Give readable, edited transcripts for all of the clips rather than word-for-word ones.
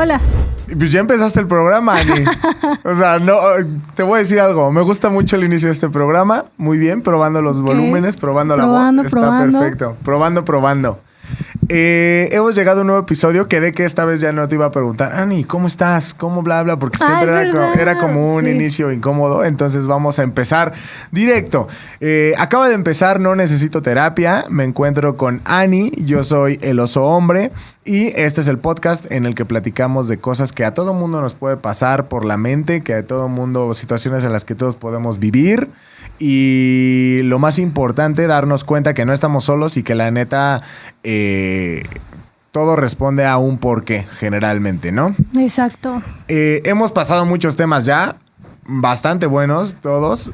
Hola. Pues ya empezaste el programa, Ani. O sea, no, te voy a decir algo. Me gusta mucho el inicio de este programa. Muy bien, probando los volúmenes, probando la voz. Está perfecto. Probando. Hemos llegado a un nuevo episodio. Quedé que esta vez ya no te iba a preguntar, Ani, ¿cómo estás? ¿Cómo bla bla? Porque siempre era como un inicio incómodo. Entonces vamos a empezar directo. Acaba de empezar No Necesito Terapia. Me encuentro con Ani. Yo soy el oso hombre. Y este es el podcast en el que platicamos de cosas que a todo mundo nos puede pasar por la mente, que a todo mundo, situaciones en las que todos podemos vivir. Y lo más importante, darnos cuenta que no estamos solos y que la neta todo responde a un porqué, generalmente, ¿no? Exacto. Hemos pasado muchos temas ya, bastante buenos todos.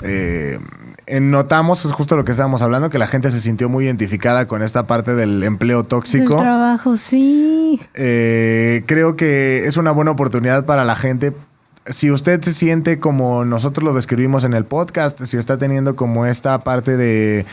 Notamos, es justo lo que estábamos hablando, que la gente se sintió muy identificada con esta parte del empleo tóxico. Del trabajo, sí. Creo que es una buena oportunidad para la gente. Si usted se siente como nosotros lo describimos en el podcast, si está teniendo como esta parte de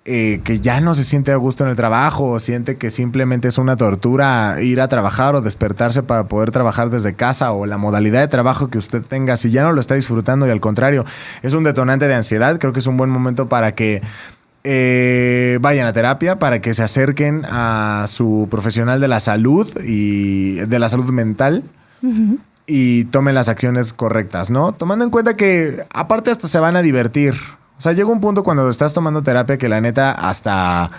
que ya no se siente a gusto en el trabajo, o siente que simplemente es una tortura ir a trabajar o despertarse para poder trabajar desde casa, o la modalidad de trabajo que usted tenga, si ya no lo está disfrutando y al contrario es un detonante de ansiedad, creo que es un buen momento para que vayan a terapia, para que se acerquen a su profesional de la salud y de la salud mental. Uh-huh. Y tomen las acciones correctas, ¿no? Tomando en cuenta que aparte hasta se van a divertir. O sea, llega un punto cuando estás tomando terapia que la neta hasta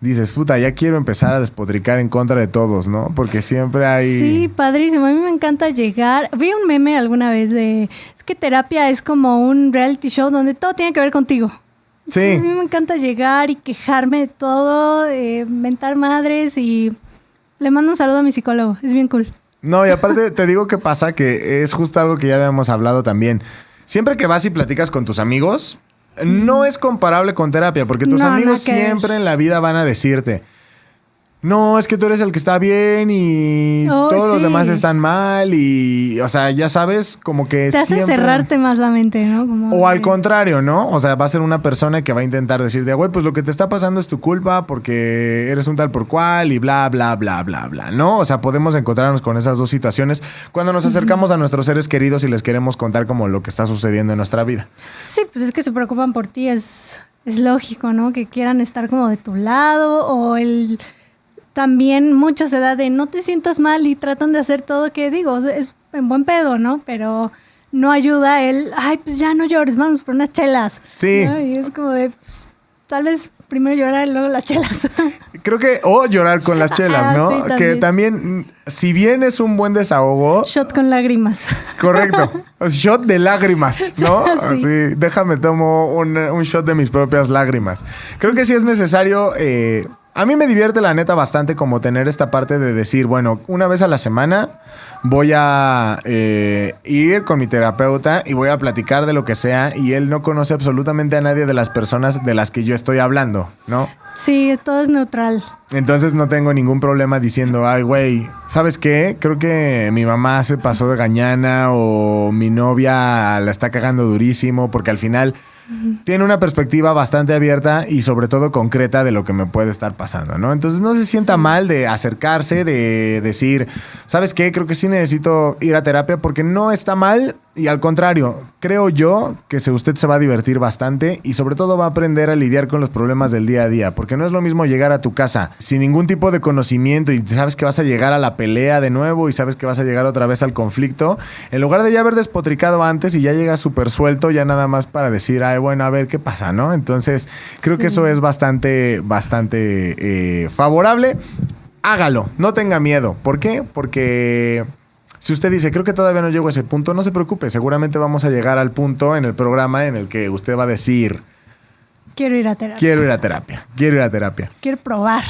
dices, puta, ya quiero empezar a despotricar en contra de todos, ¿no? Porque siempre hay... Sí, padrísimo. A mí me encanta llegar. Vi un meme alguna vez de... Es que terapia es como un reality show donde todo tiene que ver contigo. Sí. A mí me encanta llegar y quejarme de todo, mentar madres y... Le mando un saludo a mi psicólogo. Es bien cool. No, y aparte te digo que pasa que es justo algo que ya habíamos hablado también. Siempre que vas y platicas con tus amigos, no es comparable con terapia, porque tus amigos siempre en la vida van a decirte, no, es que tú eres el que está bien y todos los demás están mal y, o sea, ya sabes, como que te hace cerrarte más la mente, ¿no? Como o al contrario, ¿no? O sea, va a ser una persona que va a intentar decirte, güey, pues lo que te está pasando es tu culpa porque eres un tal por cual y bla, bla, bla, bla, bla, ¿no? O sea, podemos encontrarnos con esas dos situaciones cuando nos acercamos a nuestros seres queridos y les queremos contar como lo que está sucediendo en nuestra vida. Sí, pues es que se preocupan por ti, es lógico, ¿no? Que quieran estar como de tu lado o también mucho se da de no te sientas mal y tratan de hacer todo que digo, es en buen pedo, ¿no? Pero no ayuda ay, pues ya no llores, vamos por unas chelas. Sí. ¿No? Y es como de, pues, tal vez primero llorar y luego las chelas. Creo que, o llorar con las chelas, ¿no? Sí, que también, si bien es un buen desahogo... Shot con lágrimas. Correcto. Shot de lágrimas, ¿no? Sí. Sí, déjame tomo un shot de mis propias lágrimas. Creo que sí es necesario... a mí me divierte la neta bastante como tener esta parte de decir, bueno, una vez a la semana voy a ir con mi terapeuta y voy a platicar de lo que sea y él no conoce absolutamente a nadie de las personas de las que yo estoy hablando, ¿no? Sí, todo es neutral. Entonces no tengo ningún problema diciendo, ay, güey, ¿sabes qué? Creo que mi mamá se pasó de gañana o mi novia la está cagando durísimo porque al final... tiene una perspectiva bastante abierta y sobre todo concreta de lo que me puede estar pasando, ¿no? Entonces no se sienta mal de acercarse, de decir, ¿sabes qué? Creo que sí necesito ir a terapia porque no está mal y al contrario, creo yo que usted se va a divertir bastante y sobre todo va a aprender a lidiar con los problemas del día a día, porque no es lo mismo llegar a tu casa sin ningún tipo de conocimiento y sabes que vas a llegar a la pelea de nuevo y sabes que vas a llegar otra vez al conflicto, en lugar de ya haber despotricado antes y ya llegas súper suelto, ya nada más para decir, ay, bueno, a ver qué pasa, ¿no? Entonces, creo que eso es bastante favorable. Hágalo, no tenga miedo. ¿Por qué? Porque si usted dice, creo que todavía no llego a ese punto, no se preocupe. Seguramente vamos a llegar al punto en el programa en el que usted va a decir, quiero ir a terapia. Quiero probar.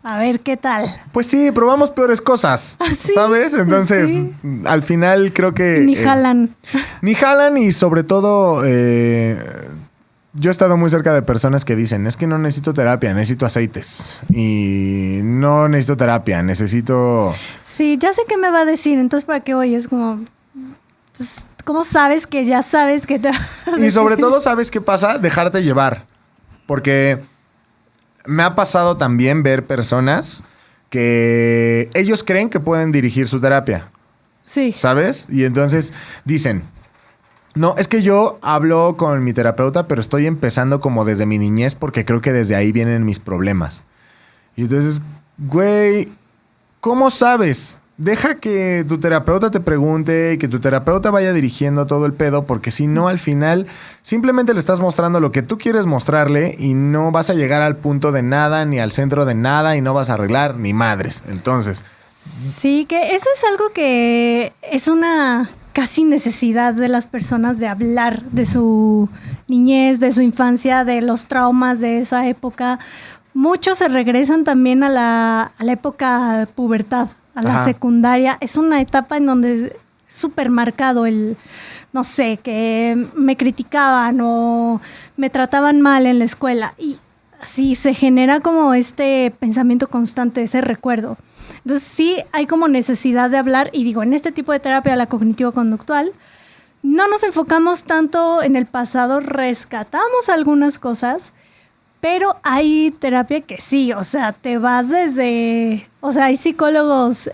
A ver qué tal. Pues sí, probamos peores cosas, ¿Sí? ¿sabes? Entonces, sí. Al final creo que... Ni jalan. Ni jalan y sobre todo... yo he estado muy cerca de personas que dicen, es que no necesito terapia, necesito aceites. Y no necesito terapia, necesito... Sí, ya sé qué me va a decir, entonces ¿para qué voy? Es como... Pues, ¿cómo sabes que ya sabes que te va a decir? Y sobre todo, ¿sabes qué pasa? Dejarte llevar. Porque me ha pasado también ver personas que ellos creen que pueden dirigir su terapia. Sí. ¿Sabes? Y entonces dicen, no, es que yo hablo con mi terapeuta, pero estoy empezando como desde mi niñez porque creo que desde ahí vienen mis problemas. Y entonces, güey, ¿cómo sabes? Deja que tu terapeuta te pregunte y que tu terapeuta vaya dirigiendo todo el pedo, porque si no, al final simplemente le estás mostrando lo que tú quieres mostrarle y no vas a llegar al punto de nada, ni al centro de nada, y no vas a arreglar ni madres. Entonces... Sí, que eso es algo que es una casi necesidad de las personas de hablar de su niñez, de su infancia, de los traumas de esa época. Muchos se regresan también a la época de pubertad, a la secundaria. Es una etapa en donde es súper marcado el, no sé, que me criticaban o me trataban mal en la escuela. Y así se genera como este pensamiento constante, ese recuerdo. Entonces sí hay como necesidad de hablar, y digo, en este tipo de terapia, la cognitivo-conductual, no nos enfocamos tanto en el pasado, rescatamos algunas cosas, pero hay terapia que sí, o sea, te vas desde... O sea, hay psicólogos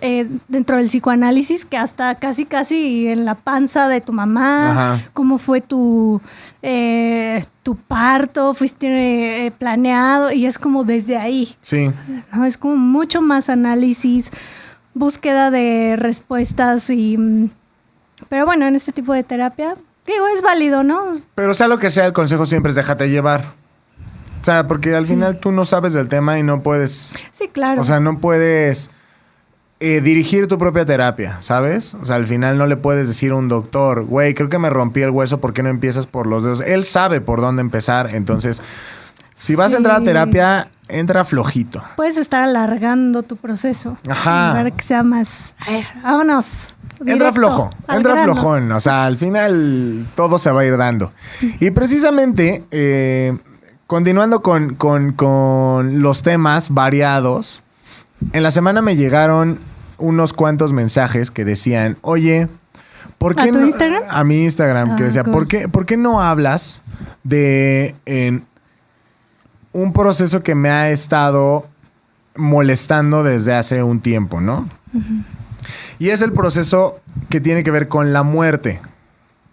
dentro del psicoanálisis que hasta casi en la panza de tu mamá, cómo fue tu parto, fuiste planeado, y es como desde ahí. Sí. ¿No? Es como mucho más análisis, búsqueda de respuestas y... Pero bueno, en este tipo de terapia, digo, es válido, ¿no? Pero sea lo que sea, el consejo siempre es déjate llevar. O sea, porque al final tú no sabes del tema y no puedes... Sí, claro. O sea, no puedes dirigir tu propia terapia, ¿sabes? O sea, al final no le puedes decir a un doctor, güey, creo que me rompí el hueso, ¿por qué no empiezas por los dedos? Él sabe por dónde empezar, entonces, si vas a entrar a terapia, entra flojito. Puedes estar alargando tu proceso. Ajá. Para que sea más... A ver, vámonos. Entra flojo, entra flojón. O sea, al final todo se va a ir dando. Y precisamente... continuando con los temas variados, en la semana me llegaron unos cuantos mensajes que decían, oye, ¿por qué ¿A tu Instagram? A mi Instagram, que decía, cool. ¿Por qué no hablas de un proceso que me ha estado molestando desde hace un tiempo, ¿no? Uh-huh. Y es el proceso que tiene que ver con la muerte.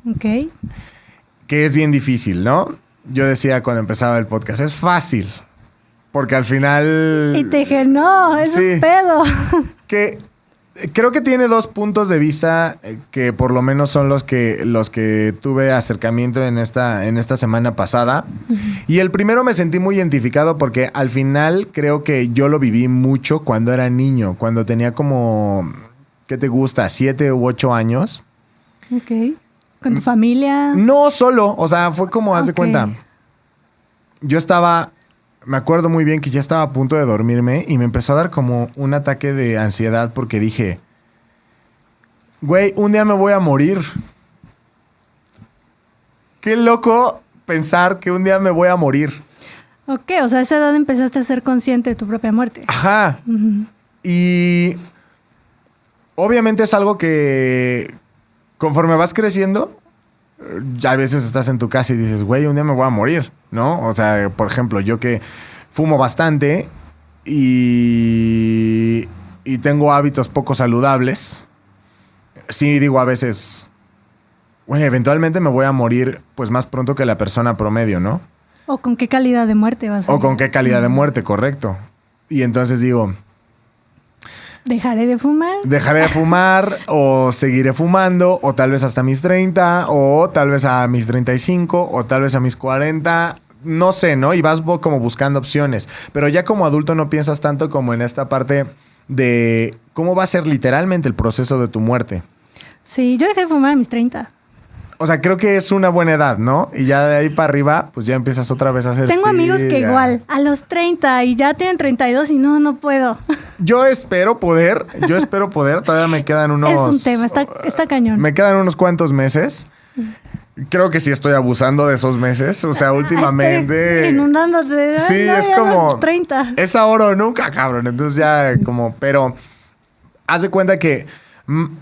Ok. Que es bien difícil, ¿no? Yo decía cuando empezaba el podcast, es fácil, porque al final... Y te dije, no, es un pedo. Que creo que tiene dos puntos de vista que por lo menos son los que tuve acercamiento en esta semana pasada. Uh-huh. Y el primero me sentí muy identificado porque al final creo que yo lo viví mucho cuando era niño, cuando tenía como, ¿qué te gusta? 7 u 8 años. Ok. ¿Con tu familia? No, solo. O sea, fue como, haz de cuenta. Yo estaba... Me acuerdo muy bien que ya estaba a punto de dormirme y me empezó a dar como un ataque de ansiedad porque dije... Güey, un día me voy a morir. Qué loco pensar que un día me voy a morir. Ok, o sea, a esa edad empezaste a ser consciente de tu propia muerte. Ajá. Uh-huh. Y... obviamente es algo que... conforme vas creciendo, ya a veces estás en tu casa y dices, güey, un día me voy a morir, ¿no? O sea, por ejemplo, yo que fumo bastante y tengo hábitos poco saludables, sí digo a veces, güey, eventualmente me voy a morir pues más pronto que la persona promedio, ¿no? ¿O con qué calidad de muerte vas a O con qué calidad de muerte, correcto. Y entonces digo... ¿Dejaré de fumar? Dejaré de fumar o seguiré fumando o tal vez hasta mis 30 o tal vez a mis 35 o tal vez a mis 40, no sé, ¿no? Y vas como buscando opciones. Pero ya como adulto no piensas tanto como en esta parte de cómo va a ser literalmente el proceso de tu muerte. Sí, yo dejé de fumar a mis 30. O sea, creo que es una buena edad, ¿no? Y ya de ahí para arriba, pues ya empiezas otra vez a hacer... Tengo amigos que igual, a los 30 y ya tienen 32 y no puedo. Yo espero poder, todavía me quedan unos... Es un tema, está cañón. Me quedan unos cuantos meses. Creo que sí estoy abusando de esos meses, o sea, últimamente... Inundándote. Sí, es como... 30. Es ahora o nunca, cabrón. Entonces ya como... Pero haz de cuenta que...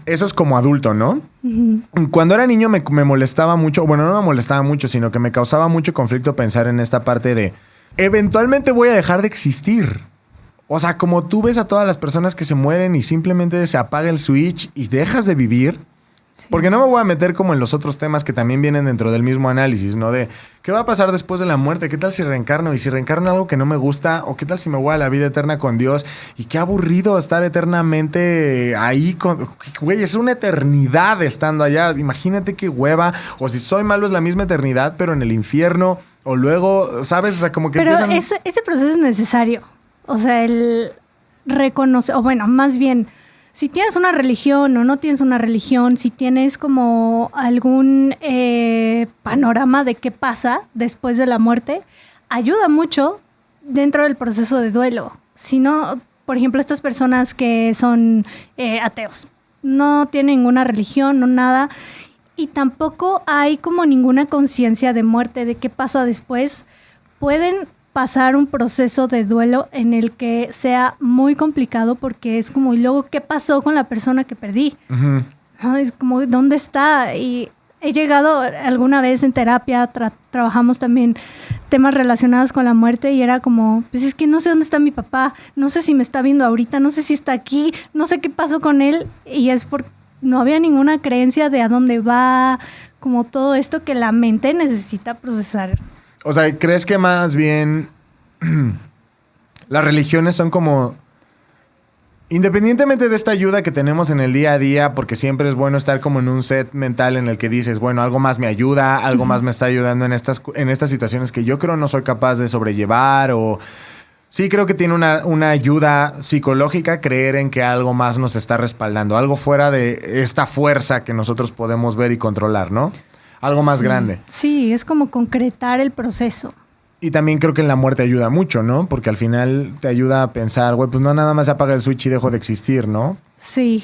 eso es como adulto, ¿no? Uh-huh. Cuando era niño me molestaba mucho, bueno, no me molestaba mucho, sino que me causaba mucho conflicto pensar en esta parte de eventualmente voy a dejar de existir. O sea, como tú ves a todas las personas que se mueren y simplemente se apaga el switch y dejas de vivir. Sí. Porque no me voy a meter como en los otros temas que también vienen dentro del mismo análisis, ¿no? De qué va a pasar después de la muerte, qué tal si reencarno y si reencarno algo que no me gusta, o qué tal si me voy a la vida eterna con Dios y qué aburrido estar eternamente ahí con... Güey, es una eternidad estando allá, imagínate qué hueva, o si soy malo es la misma eternidad pero en el infierno, o luego, ¿sabes? O sea, como que pero empiezan... ese proceso es necesario, o sea, el reconocer, o bueno, más bien... Si tienes una religión o no tienes una religión, si tienes como algún panorama de qué pasa después de la muerte, ayuda mucho dentro del proceso de duelo. Si no, por ejemplo, estas personas que son ateos, no tienen ninguna religión, no nada, y tampoco hay como ninguna conciencia de muerte, de qué pasa después, pueden pasar un proceso de duelo en el que sea muy complicado porque es como, ¿y luego qué pasó con la persona que perdí? Uh-huh. ¿No? Es como, ¿dónde está? Y he llegado alguna vez en terapia, trabajamos también temas relacionados con la muerte y era como, pues es que no sé dónde está mi papá, no sé si me está viendo ahorita, no sé si está aquí, no sé qué pasó con él, y es porque no había ninguna creencia de a dónde va, como todo esto que la mente necesita procesar. O sea, ¿crees que más bien las religiones son como... Independientemente de esta ayuda que tenemos en el día a día, porque siempre es bueno estar como en un set mental en el que dices, bueno, algo más me ayuda, algo más me está ayudando en estas situaciones que yo creo no soy capaz de sobrellevar, o... Sí, creo que tiene una ayuda psicológica creer en que algo más nos está respaldando, algo fuera de esta fuerza que nosotros podemos ver y controlar, ¿no? Algo más grande. Sí, es como concretar el proceso. Y también creo que en la muerte ayuda mucho, ¿no? Porque al final te ayuda a pensar, güey, pues no nada más se apaga el switch y dejo de existir, ¿no? Sí,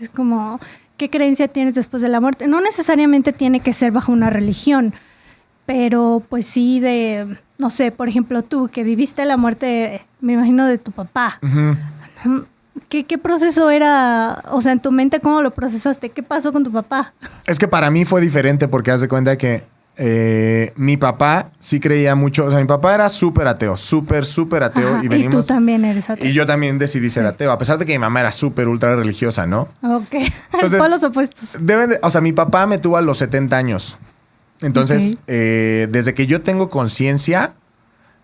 es como, ¿qué creencia tienes después de la muerte? No necesariamente tiene que ser bajo una religión, pero pues sí de, no sé, por ejemplo, tú que viviste la muerte, me imagino, de tu papá. Uh-huh. ¿Qué proceso era? O sea, en tu mente, ¿cómo lo procesaste? ¿Qué pasó con tu papá? Es que para mí fue diferente porque haz de cuenta que mi papá sí creía mucho. O sea, mi papá era súper ateo, súper ateo. Ajá, y venimos, tú también eres ateo. Y yo también decidí ser ateo, a pesar de que mi mamá era súper ultra religiosa, ¿no? Ok, entonces, polos opuestos. O sea, mi papá me tuvo a los 70 años. Entonces, desde que yo tengo conciencia,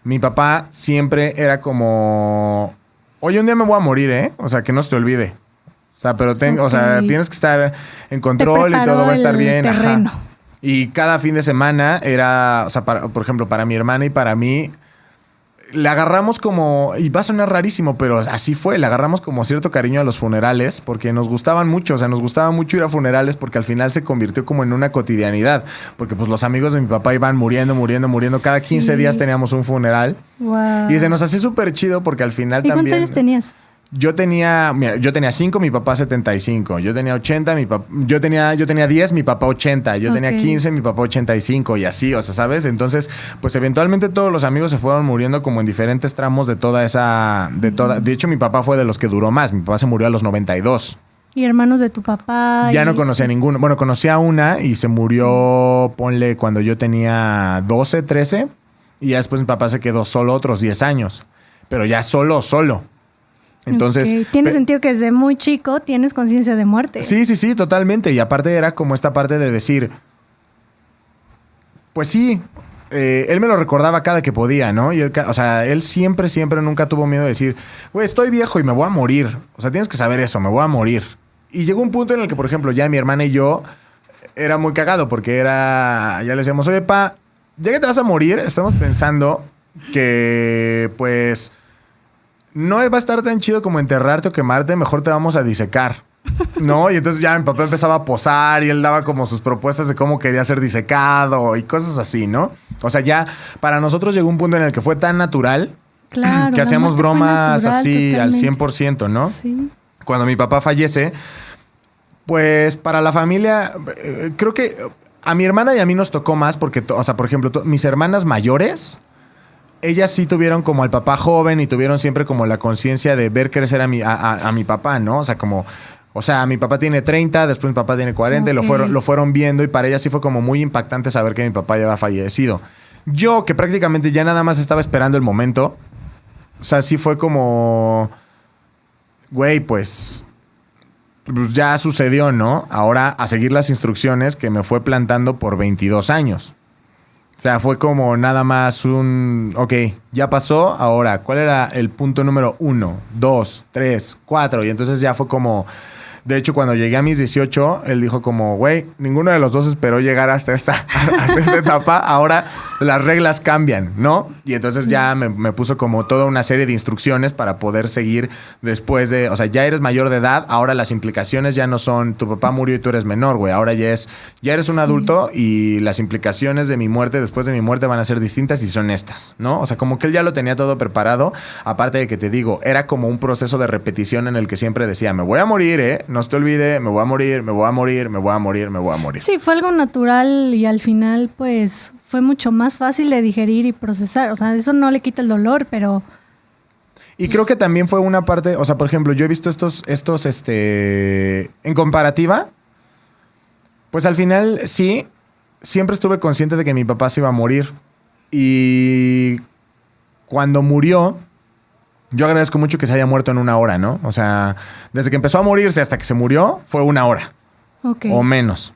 mi papá siempre era como... Oye, un día me voy a morir, ¿eh? O sea, que no se te olvide. O sea, pero o sea, tienes que estar en control y todo va a estar bien. Terreno. Ajá. Y cada fin de semana era, o sea, por ejemplo, para mi hermana y para mí, le agarramos como, y va a sonar rarísimo, pero así fue, le agarramos como cierto cariño a los funerales porque nos gustaban mucho, o sea, nos gustaba mucho ir a funerales porque al final se convirtió como en una cotidianidad, porque pues los amigos de mi papá iban muriendo, cada 15 días teníamos un funeral. Wow. Y se nos hacía súper chido porque al final también... ¿Y cuántos años tenías? Yo tenía 5, mi papá 75. Yo tenía 80, yo tenía 10, mi papá 80. Yo tenía 15, mi papá 85 y así, o sea, ¿sabes? Entonces, pues eventualmente todos los amigos se fueron muriendo como en diferentes tramos de toda esa... De hecho, mi papá fue de los que duró más. Mi papá se murió a los 92. ¿Y hermanos de tu papá? Ya no conocía a ninguno. Bueno, conocí a una y se murió, ponle, cuando yo tenía 12, 13. Y ya después mi papá se quedó solo otros 10 años. Pero ya solo. Entonces, tiene sentido que desde muy chico tienes conciencia de muerte. Sí, totalmente. Y aparte era como esta parte de decir, pues sí, él me lo recordaba cada que podía, ¿no? Y él siempre, nunca tuvo miedo de decir, güey, estoy viejo y me voy a morir. O sea, tienes que saber eso, me voy a morir. Y llegó un punto en el que, por ejemplo, ya mi hermana y yo era muy cagado porque ya le decíamos, oye, pa, ya que te vas a morir, estamos pensando que, pues... no va a estar tan chido como enterrarte o quemarte, mejor te vamos a disecar, ¿no? Y entonces ya mi papá empezaba a posar y él daba como sus propuestas de cómo quería ser disecado y cosas así, ¿no? O sea, ya para nosotros llegó un punto en el que fue tan natural, claro, que hacíamos bromas natural, así totalmente. al 100%, ¿no? Sí. Cuando mi papá fallece, pues para la familia, creo que a mi hermana y a mí nos tocó más porque, o sea, por ejemplo, mis hermanas mayores... ellas sí tuvieron como al papá joven y tuvieron siempre como la conciencia de ver crecer a mi papá, ¿no? O sea, como... O sea, mi papá tiene 30, después mi papá tiene 40 y lo fueron viendo y para ellas sí fue como muy impactante saber que mi papá ya había fallecido. Yo, que prácticamente ya nada más estaba esperando el momento, O sea, sí fue como, güey, pues ya sucedió, ¿no? Ahora a seguir las instrucciones que me fue plantando por 22 años. O sea, fue como nada más ok, ya pasó, ahora, ¿cuál era el punto número 1, 2, 3, 4? Y entonces ya fue como... De hecho, cuando llegué a mis 18, él dijo como, güey, ninguno de los dos esperó llegar hasta esta etapa. Ahora las reglas cambian, ¿no? Y entonces ya me puso como toda una serie de instrucciones para poder seguir después de... O sea, ya eres mayor de edad, ahora las implicaciones ya no son tu papá murió y tú eres menor, güey. Ahora ya eres un adulto y las implicaciones de mi muerte, después de mi muerte, van a ser distintas y son estas, ¿no? O sea, como que él ya lo tenía todo preparado. Aparte de que te digo, era como un proceso de repetición en el que siempre decía, me voy a morir, no se te olvide, me voy a morir, me voy a morir, me voy a morir, me voy a morir. Sí, fue algo natural y al final pues fue mucho más fácil de digerir y procesar. O sea, eso no le quita el dolor, pero... Y creo que también fue una parte, o sea, por ejemplo, yo he visto estos en comparativa, pues al final sí, siempre estuve consciente de que mi papá se iba a morir. Y cuando murió... Yo agradezco mucho que se haya muerto en 1 hora, ¿no? O sea, desde que empezó a morirse hasta que se murió, fue 1 hora. Okay. O menos.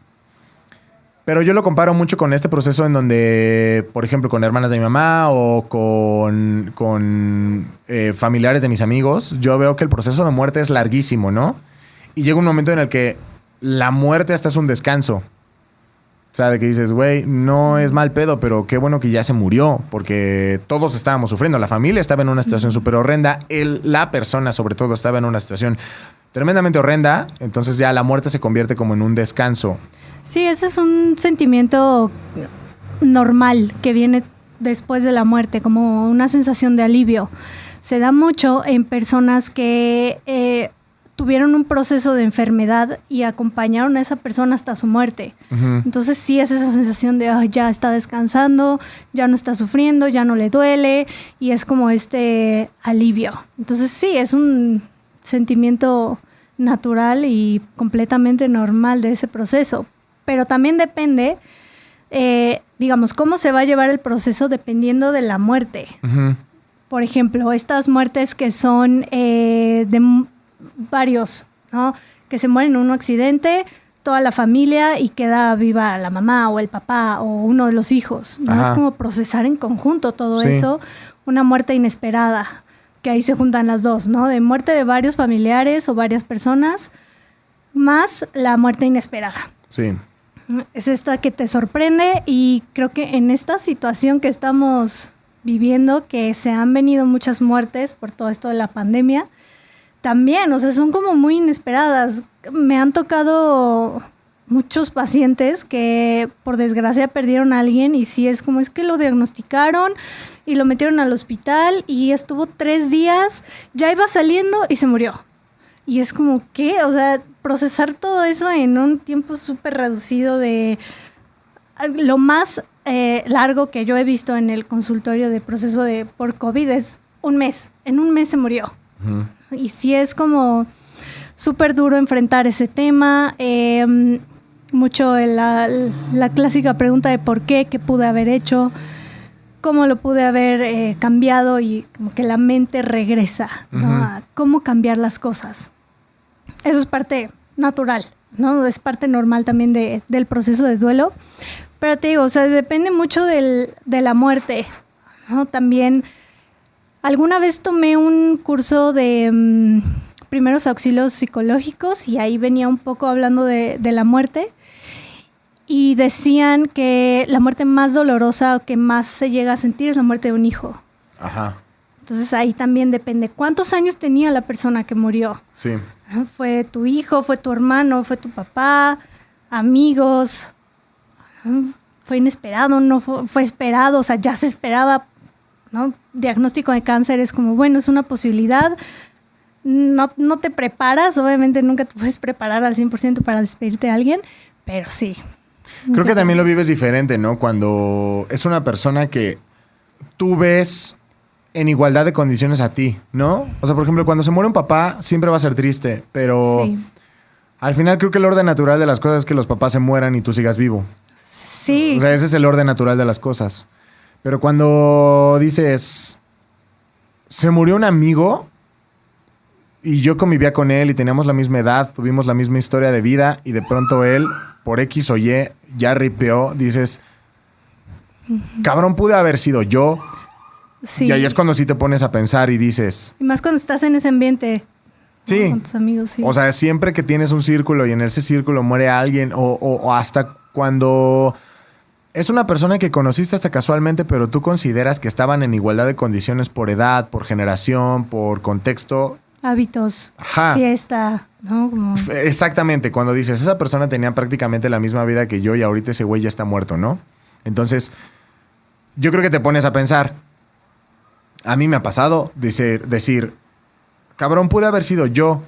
Pero yo lo comparo mucho con este proceso en donde, por ejemplo, con hermanas de mi mamá o con familiares de mis amigos, yo veo que el proceso de muerte es larguísimo, ¿no? Y llega un momento en el que la muerte hasta es un descanso. O sea, de que dices, güey, no es mal pedo, pero qué bueno que ya se murió, porque todos estábamos sufriendo. La familia estaba en una situación súper horrenda. La persona, sobre todo, estaba en una situación tremendamente horrenda. Entonces ya la muerte se convierte como en un descanso. Sí, ese es un sentimiento normal que viene después de la muerte, como una sensación de alivio. Se da mucho en personas que... tuvieron un proceso de enfermedad y acompañaron a esa persona hasta su muerte. Uh-huh. Entonces sí es esa sensación de ya está descansando, ya no está sufriendo, ya no le duele y es como este alivio. Entonces sí, es un sentimiento natural y completamente normal de ese proceso. Pero también depende, digamos, cómo se va a llevar el proceso dependiendo de la muerte. Uh-huh. Por ejemplo, estas muertes que son de... varios, ¿no? Que se mueren en un accidente, toda la familia y queda viva la mamá o el papá o uno de los hijos, ¿no? Es como procesar en conjunto todo eso, una muerte inesperada, que ahí se juntan las dos, ¿no? De muerte de varios familiares o varias personas, más la muerte inesperada. Sí. Es esta que te sorprende y creo que en esta situación que estamos viviendo, que se han venido muchas muertes por todo esto de la pandemia, también, o sea, son como muy inesperadas. Me han tocado muchos pacientes que por desgracia perdieron a alguien y sí es como es que lo diagnosticaron y lo metieron al hospital y estuvo 3 días, ya iba saliendo y se murió. Y es como, ¿qué? O sea, procesar todo eso en un tiempo súper reducido de... Lo más largo que yo he visto en el consultorio de proceso por COVID es 1 mes. En 1 mes se murió. Uh-huh. Y sí es como súper duro enfrentar ese tema. Mucho la clásica pregunta de por qué pude haber hecho, cómo lo pude haber cambiado y como que la mente regresa, ¿no? Uh-huh. A cómo cambiar las cosas. Eso es parte natural, ¿no? Es parte normal también del proceso de duelo. Pero te digo, o sea, depende mucho de la muerte, ¿no? También... Alguna vez tomé un curso de primeros auxilios psicológicos y ahí venía un poco hablando de la muerte y decían que la muerte más dolorosa o que más se llega a sentir es la muerte de un hijo. Ajá. Entonces ahí también depende cuántos años tenía la persona que murió. Sí. ¿Fue tu hijo, fue tu hermano, fue tu papá, amigos? ¿Fue inesperado, no fue esperado? O sea, ya se esperaba, ¿no? Diagnóstico de cáncer es como, bueno, es una posibilidad. No te preparas, obviamente nunca te puedes preparar al 100% para despedirte de alguien, pero sí. Creo que también lo vives diferente, ¿no? Cuando es una persona que tú ves en igualdad de condiciones a ti, ¿no? O sea, por ejemplo, cuando se muere un papá, siempre va a ser triste, pero sí. Al final creo que el orden natural de las cosas es que los papás se mueran y tú sigas vivo. Sí. O sea, ese es el orden natural de las cosas. Pero cuando dices, se murió un amigo y yo convivía con él y teníamos la misma edad, tuvimos la misma historia de vida y de pronto él, por X o Y, ya ripeó, dices, cabrón, pude haber sido yo. Sí. Y ahí es cuando sí te pones a pensar y dices... Y más cuando estás en ese ambiente. Sí. ¿No? Con tus amigos, sí. O sea, siempre que tienes un círculo y en ese círculo muere alguien o hasta cuando es una persona que conociste hasta casualmente, pero tú consideras que estaban en igualdad de condiciones por edad, por generación, por contexto. Hábitos, Ajá. fiesta, ¿no? Como... Exactamente, cuando dices, esa persona tenía prácticamente la misma vida que yo y ahorita ese güey ya está muerto, ¿no? Entonces, yo creo que te pones a pensar, a mí me ha pasado decir, cabrón, pude haber sido yo.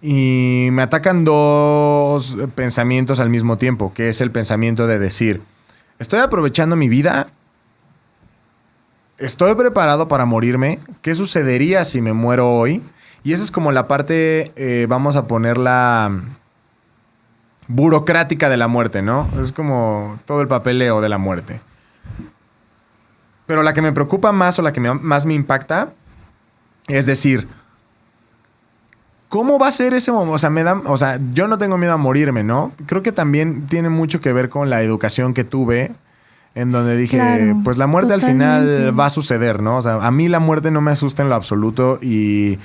Y me atacan dos pensamientos al mismo tiempo, que es el pensamiento de decir, estoy aprovechando mi vida, estoy preparado para morirme, ¿qué sucedería si me muero hoy? Y esa es como la parte, vamos a ponerla burocrática de la muerte, ¿no? Es como todo el papeleo de la muerte. Pero la que me preocupa más o la que más me impacta es decir, ¿cómo va a ser ese momento? O sea, yo no tengo miedo a morirme, ¿no? Creo que también tiene mucho que ver con la educación que tuve, en donde dije, claro, pues la muerte totalmente. Al final va a suceder, ¿no? O sea, a mí la muerte no me asusta en lo absoluto y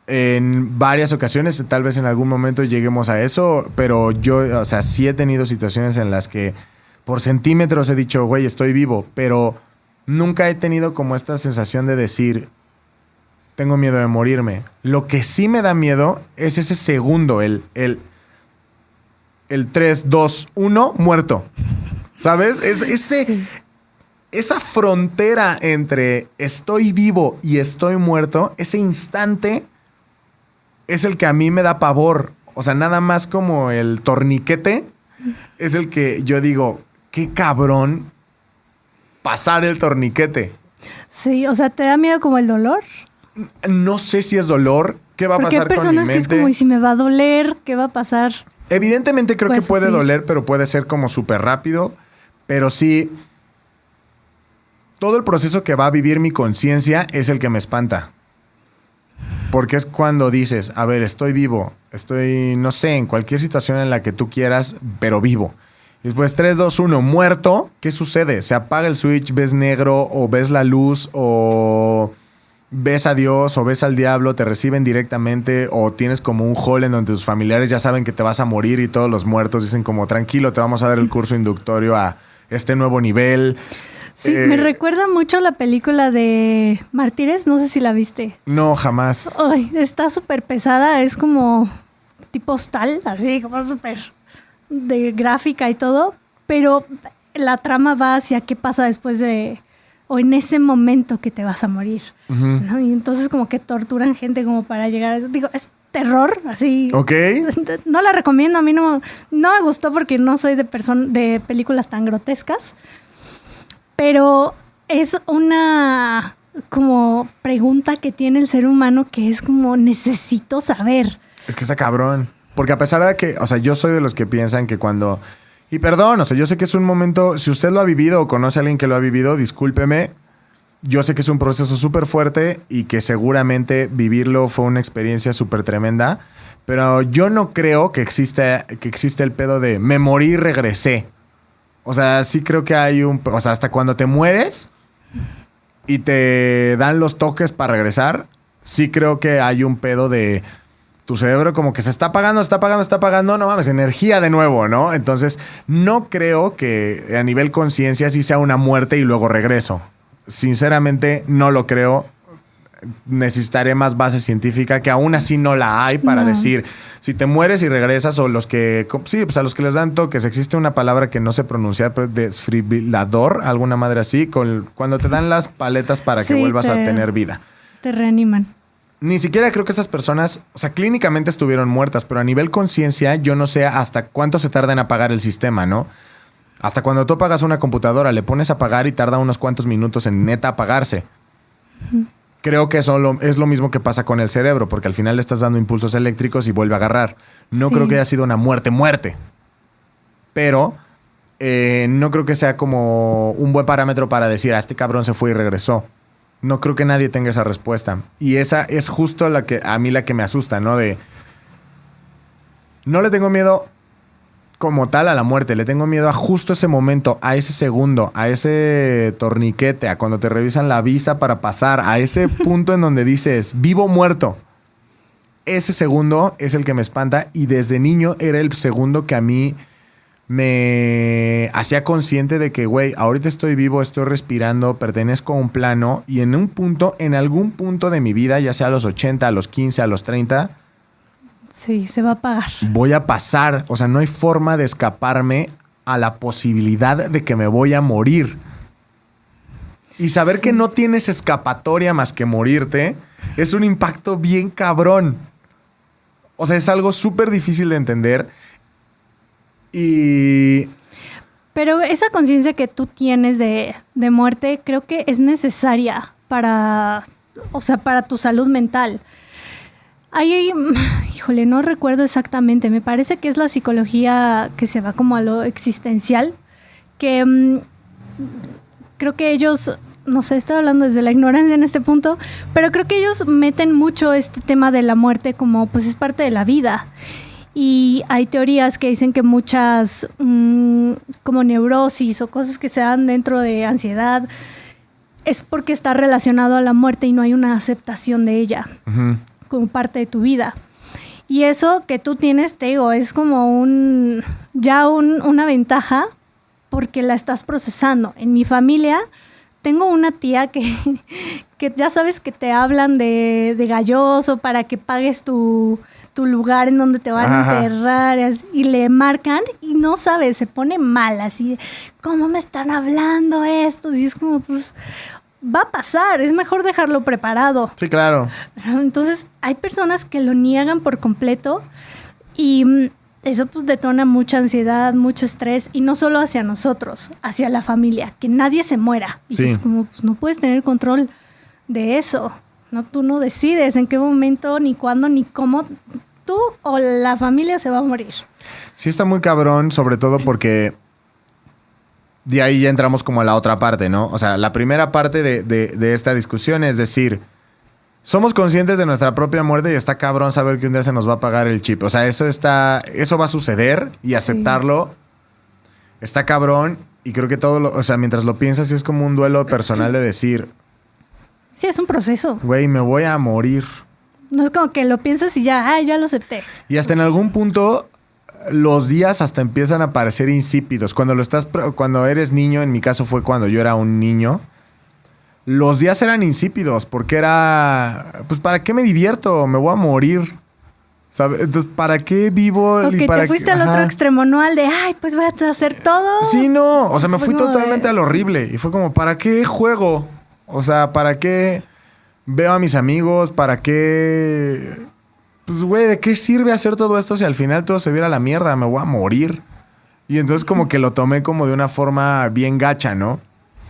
en varias ocasiones, tal vez en algún momento lleguemos a eso, pero yo, o sea, sí he tenido situaciones en las que por centímetros he dicho, güey, estoy vivo, pero nunca he tenido como esta sensación de decir, tengo miedo de morirme. Lo que sí me da miedo es ese segundo, el 3, 2, 1, muerto. ¿Sabes? Esa frontera entre estoy vivo y estoy muerto, ese instante es el que a mí me da pavor. O sea, nada más como el torniquete es el que yo digo, qué cabrón pasar el torniquete. Sí, o sea, ¿te da miedo como el dolor? No sé si es dolor. ¿Qué va a pasar con mi mente? Porque hay personas que es como, ¿y si me va a doler? ¿Qué va a pasar? Evidentemente creo que puede doler, pero puede ser como súper rápido. Pero sí, todo el proceso que va a vivir mi conciencia es el que me espanta. Porque es cuando dices, a ver, estoy vivo, estoy, no sé, en cualquier situación en la que tú quieras, pero vivo. Y después 3, 2, 1, muerto, ¿qué sucede? Se apaga el switch, ves negro, o ves la luz, o ves a Dios, o ves al diablo, te reciben directamente, o tienes como un hall en donde tus familiares ya saben que te vas a morir y todos los muertos dicen como, tranquilo, te vamos a dar el curso inductorio a este nuevo nivel. Sí, me recuerda mucho la película de Mártires, no sé si la viste. No, jamás. Ay, está súper pesada, es como tipo hostal, así como súper de gráfica y todo, pero la trama va hacia qué pasa después de, o en ese momento que te vas a morir. Uh-huh. ¿No? Y entonces como que torturan gente como para llegar a eso. Digo, es terror, así. Ok. No la recomiendo, a mí no me gustó porque no soy de películas tan grotescas. Pero es una como pregunta que tiene el ser humano que es como necesito saber. Es que está cabrón. Porque a pesar de que, o sea, yo soy de los que piensan que cuando... Y perdón, o sea, yo sé que es un momento... Si usted lo ha vivido o conoce a alguien que lo ha vivido, discúlpeme. Yo sé que es un proceso súper fuerte y que seguramente vivirlo fue una experiencia súper tremenda. Pero yo no creo que existe el pedo de me morí y regresé. O sea, sí creo que hay un... O sea, hasta cuando te mueres y te dan los toques para regresar, sí creo que hay un pedo de... Tu cerebro como que se está apagando, no mames, energía de nuevo, ¿no? Entonces, no creo que a nivel conciencia sí sea una muerte y luego regreso. Sinceramente, no lo creo. Necesitaré más base científica, que aún así no la hay para decir si te mueres y regresas, o los que... Sí, pues a los que les dan toques. Existe una palabra que no sé pronunciar, pero desfibrilador, alguna madre así, cuando te dan las paletas para que vuelvas a tener vida. Te reaniman. Ni siquiera creo que esas personas, o sea, clínicamente estuvieron muertas, pero a nivel conciencia yo no sé hasta cuánto se tarda en apagar el sistema, ¿no? Hasta cuando tú apagas una computadora, le pones a apagar y tarda unos cuantos minutos en neta apagarse. Uh-huh. Creo que eso es lo mismo que pasa con el cerebro, porque al final le estás dando impulsos eléctricos y vuelve a agarrar. No creo que haya sido una muerte. Pero no creo que sea como un buen parámetro para decir, este cabrón se fue y regresó. No creo que nadie tenga esa respuesta. Y esa es justo la que me asusta, ¿no? No le tengo miedo como tal a la muerte. Le tengo miedo a justo ese momento, a ese segundo, a ese torniquete, a cuando te revisan la visa para pasar, a ese punto en donde dices, vivo o muerto. Ese segundo es el que me espanta y desde niño era el segundo que a mí me hacía consciente de que, güey, ahorita estoy vivo, estoy respirando, pertenezco a un plano y en algún punto de mi vida, ya sea a los 80, a los 15, a los 30... Sí, se va a apagar. Voy a pasar, o sea, no hay forma de escaparme a la posibilidad de que me voy a morir. Y saber que no tienes escapatoria más que morirte es un impacto bien cabrón. O sea, es algo súper difícil de entender. Pero esa conciencia que tú tienes de muerte creo que es necesaria para tu salud mental. Híjole, no recuerdo exactamente. Me parece que es la psicología que se va como a lo existencial. Que creo que ellos, no sé, estoy hablando desde la ignorancia en este punto, pero creo que ellos meten mucho este tema de la muerte como pues es parte de la vida. Y hay teorías que dicen que muchas como neurosis o cosas que se dan dentro de ansiedad es porque está relacionado a la muerte y no hay una aceptación de ella. Uh-huh. Como parte de tu vida. Y eso que tú tienes, te digo, es como una ventaja porque la estás procesando. En mi familia tengo una tía que ya sabes que te hablan de galloso para que pagues tu lugar en donde te van a enterrar y le marcan y no sabes, se pone mal así, ¿cómo me están hablando estos? Y es como, pues... va a pasar, es mejor dejarlo preparado. Sí, claro. Entonces, hay personas que lo niegan por completo y eso pues detona mucha ansiedad, mucho estrés y no solo hacia nosotros, hacia la familia, que nadie se muera. Y es como, pues no puedes tener control de eso. No, tú no decides en qué momento, ni cuándo, ni cómo tú o la familia se va a morir. Sí está muy cabrón, sobre todo porque... de ahí ya entramos como a la otra parte, ¿no? O sea, la primera parte de esta discusión es decir, somos conscientes de nuestra propia muerte y está cabrón saber que un día se nos va a apagar el chip. O sea, eso va a suceder y aceptarlo está cabrón y creo que o sea, mientras lo piensas es como un duelo personal de decir... Sí, es un proceso. Güey, me voy a morir. No es como que lo piensas y ya lo acepté. Y hasta en algún punto... los días hasta empiezan a parecer insípidos. Cuando eres niño, en mi caso fue cuando yo era un niño, los días eran insípidos porque era, pues, ¿para qué me divierto? Me voy a morir. ¿Sabes? Entonces, ¿para qué vivo? O que te fuiste al otro extremo, ¿no? Al de, pues voy a hacer todo. Sí, no. O sea, me fui totalmente al horrible. Y fue como, ¿para qué juego? O sea, ¿para qué veo a mis amigos? ¿Para qué...? Pues, güey, ¿de qué sirve hacer todo esto si al final todo se viera a la mierda? Me voy a morir. Y entonces como que lo tomé como de una forma bien gacha, ¿no?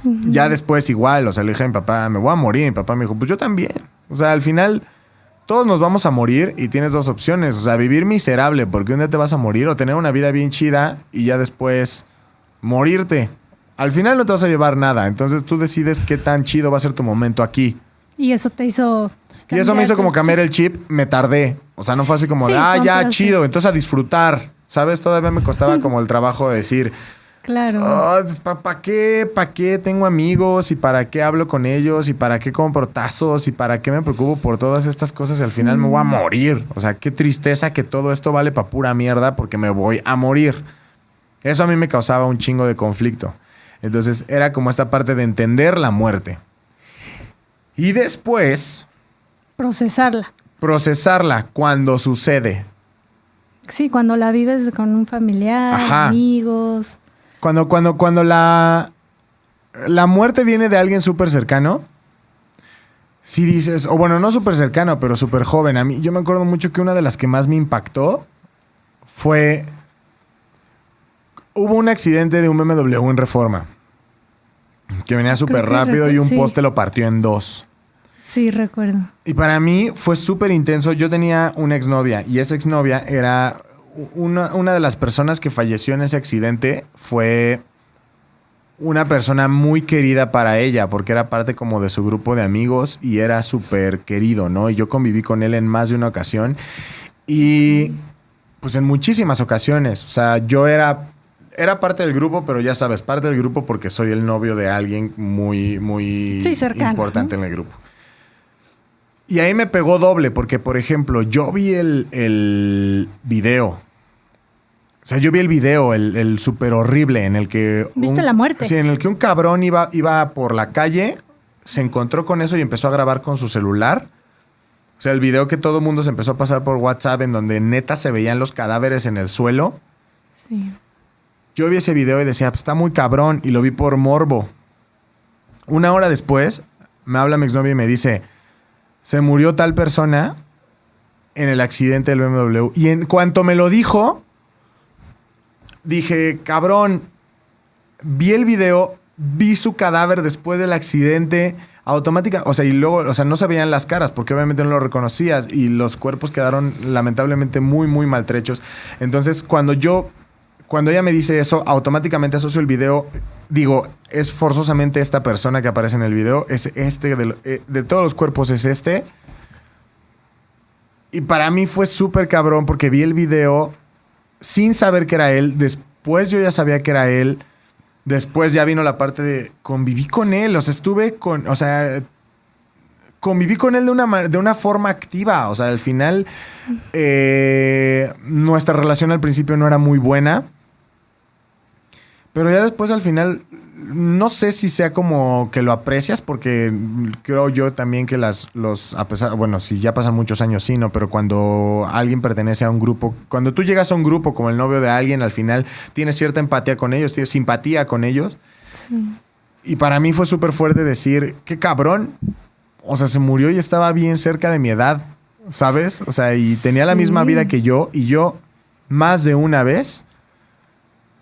Uh-huh. Ya después igual, o sea, le dije a mi papá, me voy a morir. Y mi papá me dijo, pues yo también. O sea, al final todos nos vamos a morir y tienes dos opciones. O sea, vivir miserable porque un día te vas a morir o tener una vida bien chida y ya después morirte. Al final no te vas a llevar nada. Entonces tú decides qué tan chido va a ser tu momento aquí. Y eso te hizo... Y eso me hizo como cambiar el chip. Me tardé. O sea, no fue así como ya, chido. Entonces a disfrutar. ¿Sabes? Todavía me costaba como el trabajo de decir... Claro. ¿Para qué tengo amigos? ¿Y para qué hablo con ellos? ¿Y para qué compro tazos? ¿Y para qué me preocupo por todas estas cosas? Y al final me voy a morir. O sea, qué tristeza que todo esto vale para pura mierda porque me voy a morir. Eso a mí me causaba un chingo de conflicto. Entonces era como esta parte de entender la muerte. Y después... Procesarla cuando sucede. Sí, cuando la vives con un familiar, amigos... Cuando la muerte viene de alguien súper cercano, si dices, o bueno, no súper cercano, pero súper joven. A mí, yo me acuerdo mucho que una de las que más me impactó fue... Hubo un accidente de un BMW en Reforma, que venía súper rápido y un poste lo partió en dos. Sí, recuerdo. Y para mí fue súper intenso. Yo tenía una exnovia y esa exnovia era... Una de las personas que falleció en ese accidente fue una persona muy querida para ella, porque era parte como de su grupo de amigos y era súper querido, ¿no? Y yo conviví con él en más de una ocasión y pues en muchísimas ocasiones. O sea, yo era parte del grupo, pero ya sabes, parte del grupo porque soy el novio de alguien muy, muy cercano, importante, ¿no? En el grupo. Y ahí me pegó doble, porque, por ejemplo, yo vi el video. O sea, yo vi el video, el súper horrible, en el que... ¿Viste la muerte? Sí, en el que un cabrón iba por la calle, se encontró con eso y empezó a grabar con su celular. O sea, el video que todo el mundo se empezó a pasar por WhatsApp, en donde neta se veían los cadáveres en el suelo. Sí. Yo vi ese video y decía, pues está muy cabrón, y lo vi por morbo. Una hora después, me habla mi exnovia y me dice, se murió tal persona en el accidente del BMW. Y en cuanto me lo dijo, dije, cabrón, vi el video, vi su cadáver después del accidente, automática, o sea, y luego, o sea, no se veían las caras porque obviamente no lo reconocías y los cuerpos quedaron lamentablemente muy, muy maltrechos. Entonces, cuando ella me dice eso, automáticamente asocio el video, digo, es forzosamente esta persona que aparece en el video, es este, de todos los cuerpos es este. Y para mí fue súper cabrón porque vi el video sin saber que era él, después yo ya sabía que era él, después ya vino la parte de conviví con él, o sea, conviví con él de una forma activa, o sea, al final nuestra relación al principio no era muy buena. Pero ya después al final, no sé si sea como que lo aprecias, porque creo yo también que a pesar, bueno, si ya pasan muchos años, sí, ¿no? Pero cuando alguien pertenece a un grupo, cuando tú llegas a un grupo como el novio de alguien, al final tienes cierta empatía con ellos, tienes simpatía con ellos. Sí. Y para mí fue súper fuerte decir, qué cabrón. O sea, se murió y estaba bien cerca de mi edad, ¿sabes? O sea, y tenía la misma vida que yo, y yo más de una vez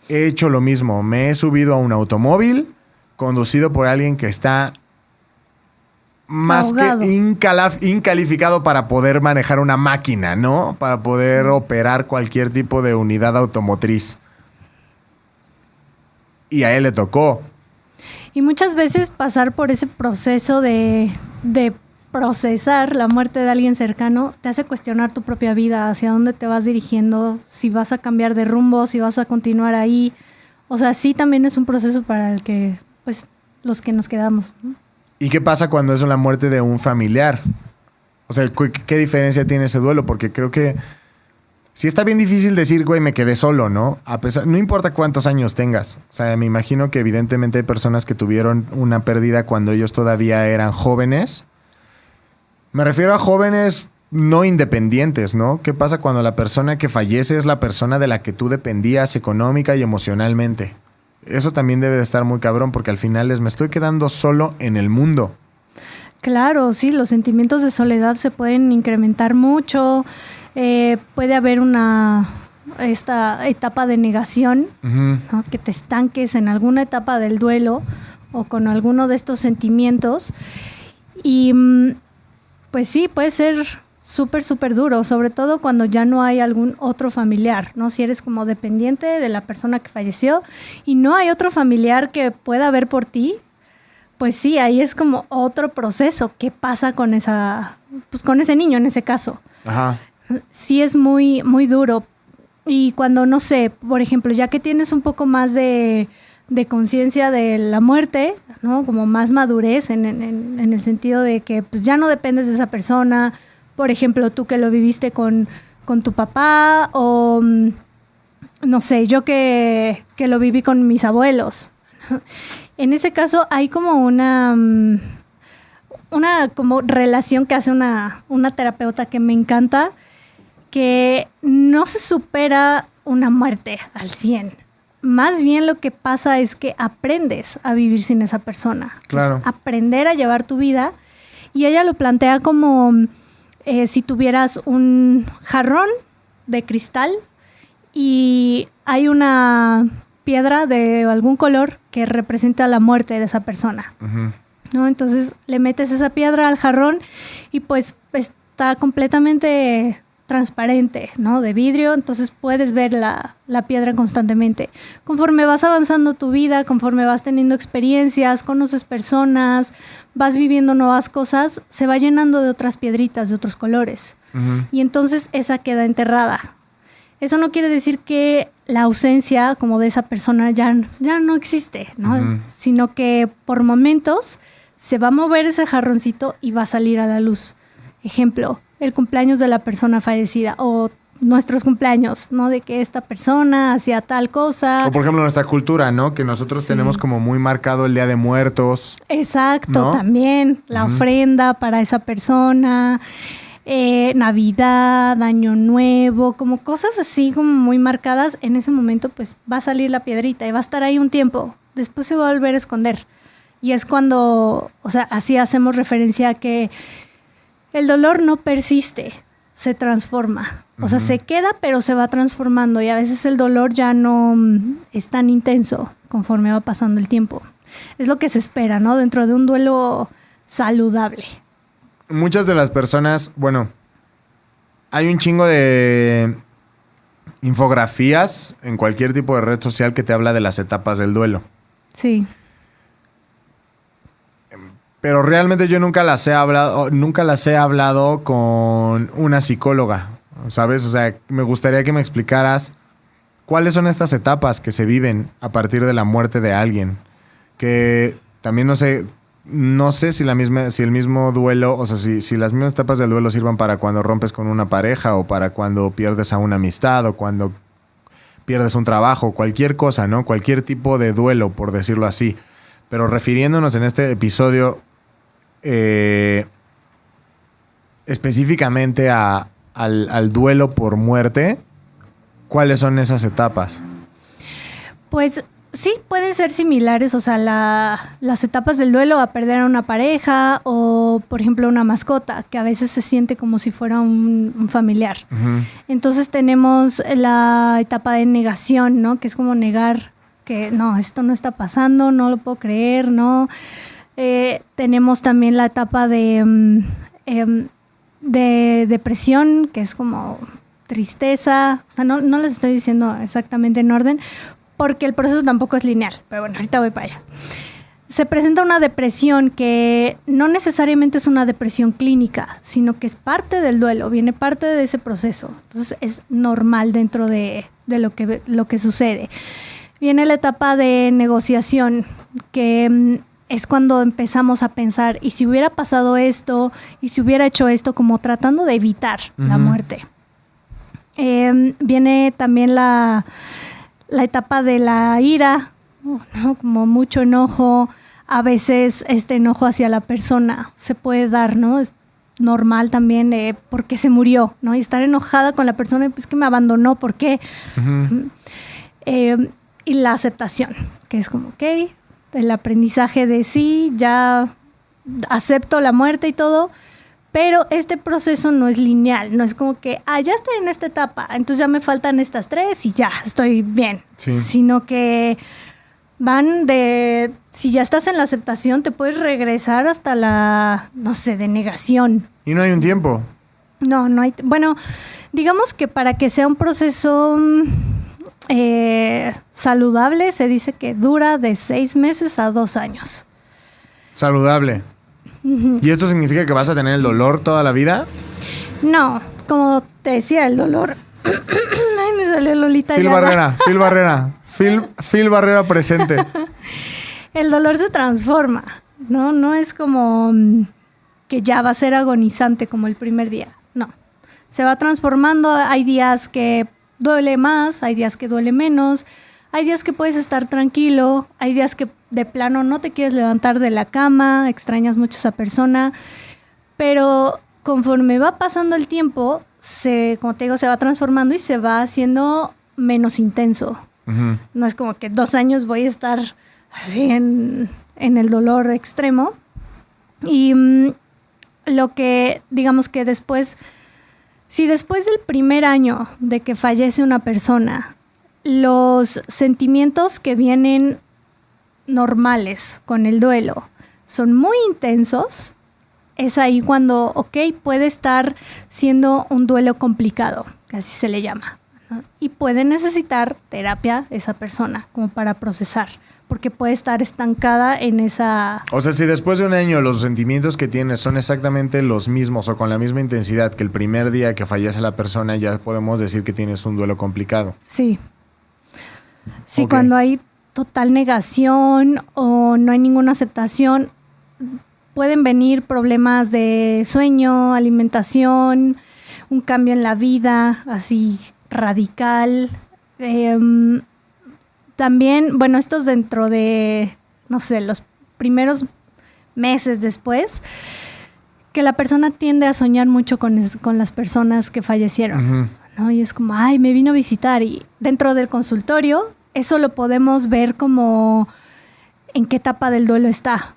he hecho lo mismo. Me he subido a un automóvil conducido por alguien que está más ahogado, que incalificado para poder manejar una máquina, ¿no? Para poder operar cualquier tipo de unidad automotriz. Y a él le tocó. Y muchas veces pasar por ese proceso de procesar la muerte de alguien cercano te hace cuestionar tu propia vida, hacia dónde te vas dirigiendo, si vas a cambiar de rumbo, si vas a continuar ahí. O sea, sí también es un proceso para el que, pues, los que nos quedamos, ¿no? ¿Y qué pasa cuando es la muerte de un familiar? O sea, ¿qué diferencia tiene ese duelo? Porque creo que sí está bien difícil decir, güey, me quedé solo, ¿no? No importa cuántos años tengas. O sea, me imagino que evidentemente hay personas que tuvieron una pérdida cuando ellos todavía eran jóvenes. Me refiero a jóvenes no independientes, ¿no? ¿Qué pasa cuando la persona que fallece es la persona de la que tú dependías económica y emocionalmente? Eso también debe de estar muy cabrón, porque al final me estoy quedando solo en el mundo. Claro, sí, los sentimientos de soledad se pueden incrementar mucho. Puede haber esta etapa de negación, ¿no? Que te estanques en alguna etapa del duelo o con alguno de estos sentimientos. Y pues sí, puede ser súper, súper duro, sobre todo cuando ya no hay algún otro familiar, ¿no? Si eres como dependiente de la persona que falleció y no hay otro familiar que pueda ver por ti, pues sí, ahí es como otro proceso. ¿Qué pasa con con ese niño en ese caso? Ajá. Sí es muy, muy duro. Y cuando, no sé, por ejemplo, ya que tienes un poco más de conciencia de la muerte, ¿no? Como más madurez en el sentido de que pues ya no dependes de esa persona. Por ejemplo, tú que lo viviste con tu papá, o no sé, yo que lo viví con mis abuelos. En ese caso hay como una como relación que hace una terapeuta que me encanta, que no se supera una muerte al 100%. Más bien lo que pasa es que aprendes a vivir sin esa persona. Claro. Es aprender a llevar tu vida. Y ella lo plantea como si tuvieras un jarrón de cristal y hay una piedra de algún color que representa la muerte de esa persona. Uh-huh. ¿No? Entonces le metes esa piedra al jarrón y pues está completamente transparente, ¿no? De vidrio, entonces puedes ver la piedra constantemente. Conforme vas avanzando tu vida, conforme vas teniendo experiencias, conoces personas, vas viviendo nuevas cosas, se va llenando de otras piedritas, de otros colores. Y entonces esa queda enterrada. Eso no quiere decir que la ausencia como de esa persona ya no existe, ¿no? Sino que por momentos se va a mover ese jarroncito y va a salir a la luz. Ejemplo, el cumpleaños de la persona fallecida o nuestros cumpleaños, ¿no? De que esta persona hacía tal cosa. O por ejemplo nuestra cultura, ¿no? Que nosotros tenemos como muy marcado el Día de Muertos. Exacto, ¿no? También la ofrenda para esa persona, Navidad, Año Nuevo, como cosas así como muy marcadas. En ese momento pues va a salir la piedrita y va a estar ahí un tiempo. Después se va a volver a esconder. Y es cuando, o sea, así hacemos referencia a que el dolor no persiste, se transforma. O sea, se queda, pero se va transformando. Y a veces el dolor ya no es tan intenso conforme va pasando el tiempo. Es lo que se espera, ¿no? Dentro de un duelo saludable. Muchas de las personas, bueno, hay un chingo de infografías en cualquier tipo de red social que te habla de las etapas del duelo. Sí. Pero realmente yo nunca las he hablado con una psicóloga, ¿sabes? O sea, me gustaría que me explicaras cuáles son estas etapas que se viven a partir de la muerte de alguien. Que también no sé si el mismo duelo, o sea, si las mismas etapas del duelo sirvan para cuando rompes con una pareja o para cuando pierdes a una amistad o cuando pierdes un trabajo, cualquier cosa, ¿no? Cualquier tipo de duelo, por decirlo así. Pero refiriéndonos en este episodio específicamente al duelo por muerte, ¿cuáles son esas etapas? Pues sí, pueden ser similares, o sea, las etapas del duelo a perder a una pareja o, por ejemplo, una mascota, que a veces se siente como si fuera un familiar. Entonces tenemos la etapa de negación, ¿no? Que es como negar que no, esto no está pasando, no lo puedo creer, no. Tenemos también la etapa de depresión, que es como tristeza. O sea, no les estoy diciendo exactamente en orden, porque el proceso tampoco es lineal. Pero bueno, ahorita voy para allá. Se presenta una depresión que no necesariamente es una depresión clínica, sino que es parte del duelo, viene parte de ese proceso. Entonces es normal dentro de lo que sucede. Viene la etapa de negociación, que es cuando empezamos a pensar, ¿y si hubiera pasado esto? ¿Y si hubiera hecho esto? Como tratando de evitar la muerte. Viene también la etapa de la ira, ¿no? Como mucho enojo. A veces este enojo hacia la persona se puede dar, ¿no? Es normal también porque se murió, ¿no? Y estar enojada con la persona, pues que me abandonó, ¿por qué? Y la aceptación, que es como, ok, el aprendizaje de sí, ya acepto la muerte y todo, pero este proceso no es lineal, no es como que, ya estoy en esta etapa, entonces ya me faltan estas 3 y ya estoy bien, sino que van de, si ya estás en la aceptación, te puedes regresar hasta la, no sé, de negación. Y no hay un tiempo. No hay, bueno, digamos que para que sea un proceso saludable, se dice que dura de 6 meses a 2 años. Saludable. ¿Y esto significa que vas a tener el dolor toda la vida? No, como te decía, el dolor. Ay, me salió Lolita. Phil Barrera presente. El dolor se transforma, ¿no? No es como que ya va a ser agonizante como el primer día. No. Se va transformando. Hay días que duele más, hay días que duele menos, hay días que puedes estar tranquilo, hay días que de plano no te quieres levantar de la cama, extrañas mucho a esa persona, pero conforme va pasando el tiempo, como te digo, se va transformando y se va haciendo menos intenso. No es como que 2 años voy a estar así en el dolor extremo. Y lo que, digamos que después, si después del primer año de que fallece una persona, los sentimientos que vienen normales con el duelo son muy intensos, es ahí cuando, ok, puede estar siendo un duelo complicado, que así se le llama, ¿no? Y puede necesitar terapia esa persona como para procesar, porque puede estar estancada en esa... O sea, si después de un año los sentimientos que tienes son exactamente los mismos o con la misma intensidad que el primer día que fallece la persona, ya podemos decir que tienes un duelo complicado. Sí. Sí, Ok. Cuando hay total negación o no hay ninguna aceptación, pueden venir problemas de sueño, alimentación, un cambio en la vida, así radical. También, bueno, esto es dentro de, no sé, los primeros meses después, que la persona tiende a soñar mucho con las personas que fallecieron, Ujú. ¿no? Y es como, ay, me vino a visitar. Y dentro del consultorio, eso lo podemos ver como en qué etapa del duelo está,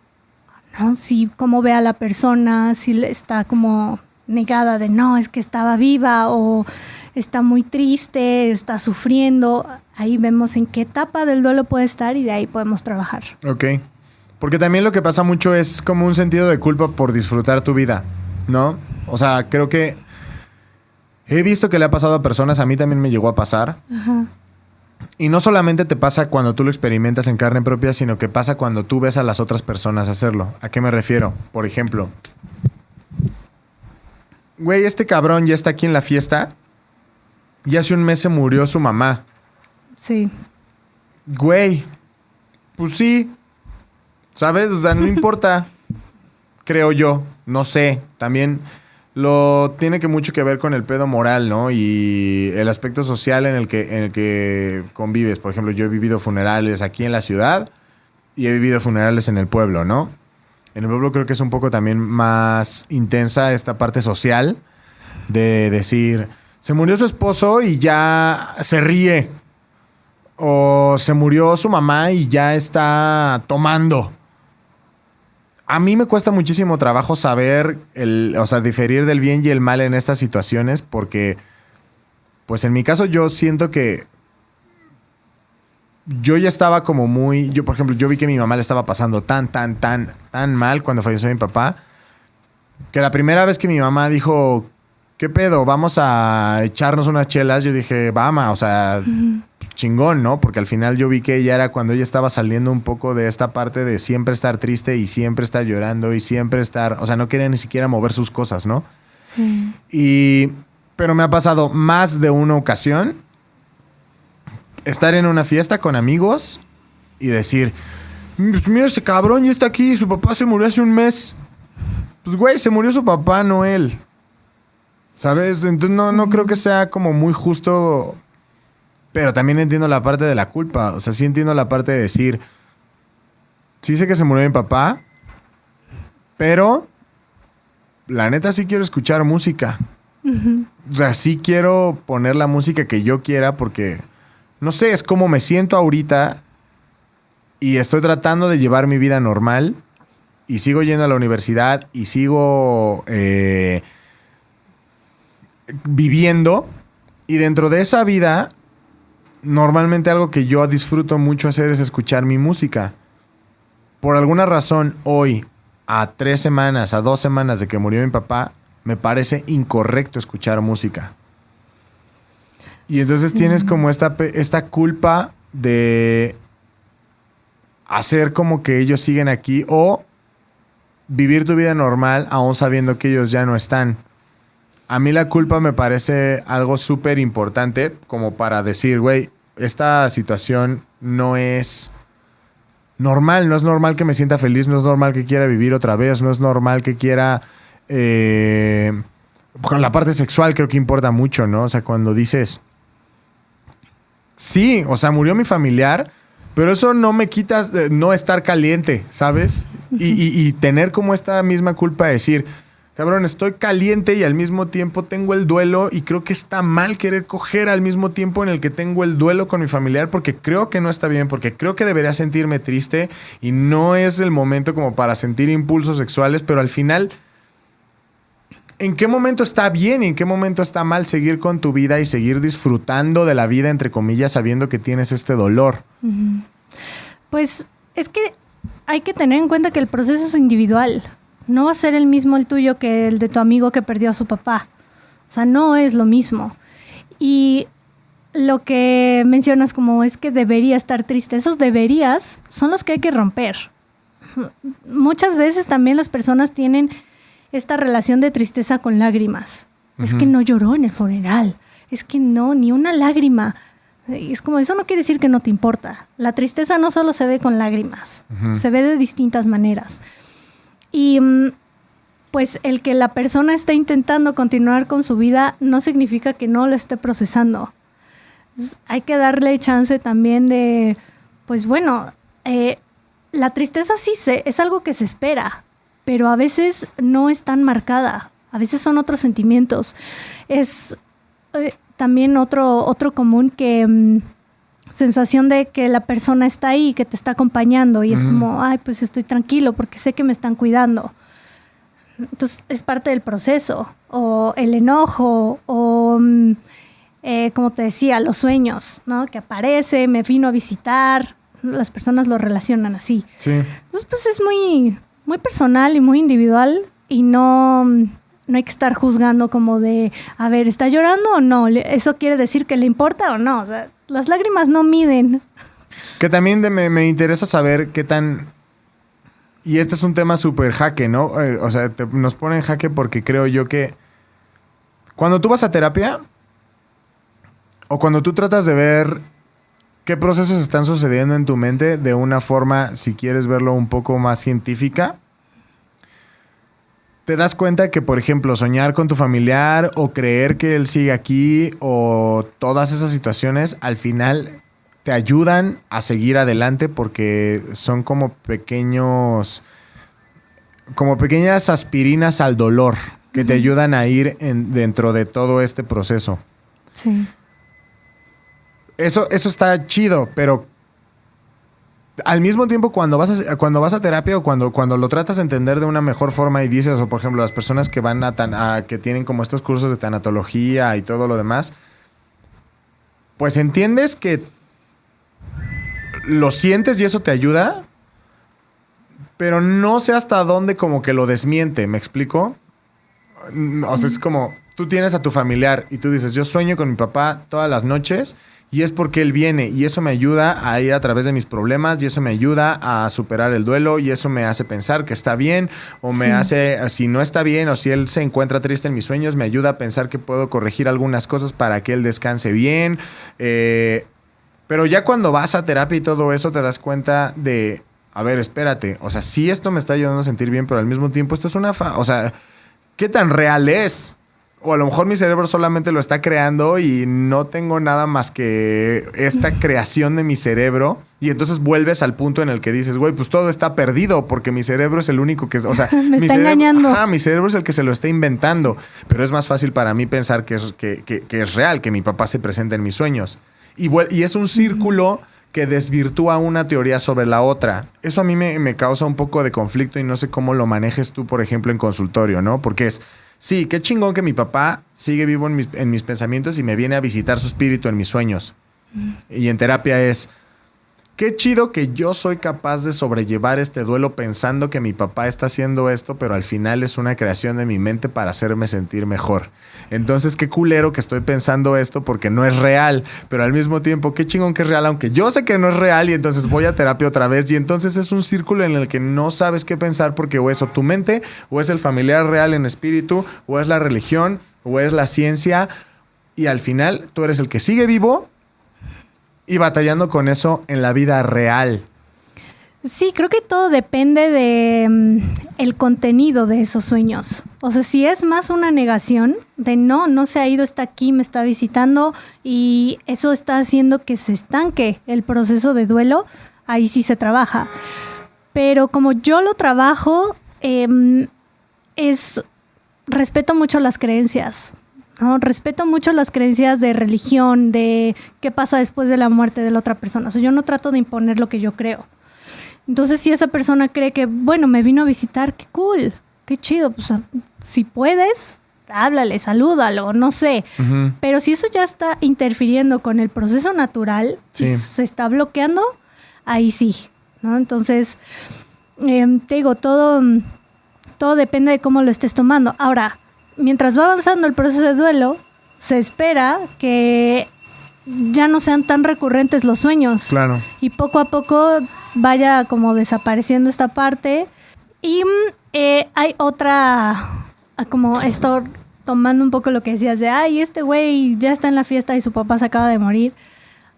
¿no? Si cómo ve a la persona, si está como negada de no, es que estaba viva o está muy triste, está sufriendo. Ahí vemos en qué etapa del duelo puede estar y de ahí podemos trabajar. Ok. Porque también lo que pasa mucho es como un sentido de culpa por disfrutar tu vida, ¿no? O sea, creo que he visto que le ha pasado a personas, a mí también me llegó a pasar. Ajá. Y no solamente te pasa cuando tú lo experimentas en carne propia, sino que pasa cuando tú ves a las otras personas hacerlo. ¿A qué me refiero? Por ejemplo, güey, este cabrón ya está aquí en la fiesta y hace un mes se murió su mamá. Sí. Güey, pues sí, ¿sabes? O sea, no importa, creo yo, no sé. También lo tiene que mucho que ver con el pedo moral, ¿no? Y el aspecto social en el que convives. Por ejemplo, yo he vivido funerales aquí en la ciudad y he vivido funerales en el pueblo, ¿no? En el pueblo creo que es un poco también más intensa esta parte social de decir, se murió su esposo y ya se ríe. O se murió su mamá y ya está tomando. A mí me cuesta muchísimo trabajo saber, o sea, diferir del bien y el mal en estas situaciones porque, pues en mi caso yo siento que yo ya estaba como muy... Yo, por ejemplo, yo vi que mi mamá le estaba pasando tan mal cuando falleció mi papá, que la primera vez que mi mamá dijo, ¿qué pedo? Vamos a echarnos unas chelas. Yo dije, vamos, o sea, chingón, ¿no? Porque al final yo vi que ella era cuando ella estaba saliendo un poco de esta parte de siempre estar triste y siempre estar llorando y siempre estar... O sea, no quería ni siquiera mover sus cosas, ¿no? Sí. Pero me ha pasado más de una ocasión estar en una fiesta con amigos y decir, mira, este cabrón ya está aquí, su papá se murió hace un mes. Pues, güey, se murió su papá, no él. ¿Sabes? Entonces no creo que sea como muy justo, pero también entiendo la parte de la culpa. O sea, sí entiendo la parte de decir, sí sé que se murió mi papá, pero la neta sí quiero escuchar música. O sea, sí quiero poner la música que yo quiera porque, no sé, es como me siento ahorita y estoy tratando de llevar mi vida normal y sigo yendo a la universidad y sigo viviendo. Y dentro de esa vida, normalmente algo que yo disfruto mucho hacer es escuchar mi música. Por alguna razón, hoy, a 3 semanas, a 2 semanas de que murió mi papá, me parece incorrecto escuchar música. Y entonces tienes como esta culpa de hacer como que ellos siguen aquí o vivir tu vida normal aún sabiendo que ellos ya no están. A mí la culpa me parece algo súper importante como para decir, güey, esta situación no es normal. No es normal que me sienta feliz, no es normal que quiera vivir otra vez, no es normal que quiera... con la parte sexual creo que importa mucho, ¿no? O sea, cuando dices... Sí, o sea, murió mi familiar, pero eso no me quita no estar caliente, ¿sabes? Y tener como esta misma culpa de decir... Cabrón, estoy caliente y al mismo tiempo tengo el duelo y creo que está mal querer coger al mismo tiempo en el que tengo el duelo con mi familiar porque creo que no está bien, porque creo que debería sentirme triste y no es el momento como para sentir impulsos sexuales, pero al final, ¿en qué momento está bien y en qué momento está mal seguir con tu vida y seguir disfrutando de la vida, entre comillas, sabiendo que tienes este dolor? Pues es que hay que tener en cuenta que el proceso es individual. no va a ser el mismo el tuyo que el de tu amigo que perdió a su papá. O sea, no es lo mismo. Y lo que mencionas como es que debería estar triste, esos deberías son los que hay que romper. Muchas veces también las personas tienen esta relación de tristeza con lágrimas. Es que no lloró en el funeral, es que no, ni una lágrima. Es como, eso no quiere decir que no te importa. La tristeza no solo se ve con lágrimas, se ve de distintas maneras. Y pues el que la persona esté intentando continuar con su vida no significa que no lo esté procesando. Entonces, hay que darle chance también de, pues bueno, la tristeza sí es algo que se espera, pero a veces no es tan marcada. A veces son otros sentimientos. Es también otro común que sensación de que la persona está ahí, que te está acompañando y es como, ay, pues estoy tranquilo porque sé que me están cuidando. Entonces es parte del proceso. O el enojo o, como te decía, los sueños, ¿no? Que aparece, me vino a visitar. Las personas lo relacionan así. Sí. Entonces pues es muy, muy personal y muy individual y no hay que estar juzgando como de, a ver, ¿está llorando o no? ¿Eso quiere decir que le importa o no? O sea, las lágrimas no miden. Que también me interesa saber qué tan... Y este es un tema súper jaque, ¿no? O sea, nos pone en jaque porque creo yo que cuando tú vas a terapia o cuando tú tratas de ver qué procesos están sucediendo en tu mente de una forma, si quieres verlo un poco más científica, te das cuenta que, por ejemplo, soñar con tu familiar o creer que él sigue aquí o todas esas situaciones al final te ayudan a seguir adelante porque son como pequeñas aspirinas al dolor que te ayudan a ir dentro de todo este proceso. Sí. Eso está chido, pero al mismo tiempo cuando vas a terapia o cuando lo tratas de entender de una mejor forma y dices, o por ejemplo las personas que van que tienen como estos cursos de tanatología y todo lo demás, pues entiendes que lo sientes y eso te ayuda, pero no sé hasta dónde como que lo desmiente, ¿me explico? O sea, es como, tú tienes a tu familiar y tú dices, yo sueño con mi papá todas las noches y es porque él viene y eso me ayuda a ir a través de mis problemas y eso me ayuda a superar el duelo y eso me hace pensar que está bien o me hace, si no está bien o si él se encuentra triste en mis sueños, me ayuda a pensar que puedo corregir algunas cosas para que él descanse bien. Pero ya cuando vas a terapia y todo eso te das cuenta de, a ver, espérate, o sea, sí esto me está ayudando a sentir bien, pero al mismo tiempo esto es o sea, ¿qué tan real es? O a lo mejor mi cerebro solamente lo está creando y no tengo nada más que esta creación de mi cerebro. Y entonces vuelves al punto en el que dices, güey, pues todo está perdido porque mi cerebro es el único que... O sea, me está engañando. Mi cerebro es el que se lo está inventando. Pero es más fácil para mí pensar que es real, que mi papá se presenta en mis sueños. Y es un círculo que desvirtúa una teoría sobre la otra. Eso a mí me causa un poco de conflicto y no sé cómo lo manejes tú, por ejemplo, en consultorio, ¿no? Porque es... Sí, qué chingón que mi papá sigue vivo en mis pensamientos y me viene a visitar su espíritu en mis sueños. Y en terapia es, qué chido que yo soy capaz de sobrellevar este duelo pensando que mi papá está haciendo esto, pero al final es una creación de mi mente para hacerme sentir mejor. Entonces, qué culero que estoy pensando esto porque no es real, pero al mismo tiempo, qué chingón que es real, aunque yo sé que no es real y entonces voy a terapia otra vez y entonces es un círculo en el que no sabes qué pensar porque o es o tu mente, o es el familiar real en espíritu, o es la religión, o es la ciencia y al final tú eres el que sigue vivo y batallando con eso en la vida real. Sí, creo que todo depende de el contenido de esos sueños. O sea, si es más una negación de no se ha ido, está aquí, me está visitando y eso está haciendo que se estanque el proceso de duelo, ahí sí se trabaja. Pero como yo lo trabajo, respeto mucho las creencias. ¿No? Respeto mucho las creencias de religión, de qué pasa después de la muerte de la otra persona. O sea, yo no trato de imponer lo que yo creo. Entonces, si esa persona cree que, bueno, me vino a visitar, qué cool, qué chido, pues si puedes, háblale, salúdalo, no sé. Uh-huh. Pero si eso ya está interfiriendo con el proceso natural, si se está bloqueando, ahí sí, ¿no? Entonces, te digo, todo todo depende de cómo lo estés tomando. Ahora, mientras va avanzando el proceso de duelo, se espera que ya no sean tan recurrentes los sueños. Claro. Y poco a poco vaya como desapareciendo esta parte. Y hay otra, como esto, tomando un poco lo que decías de, ay, este güey ya está en la fiesta y su papá se acaba de morir.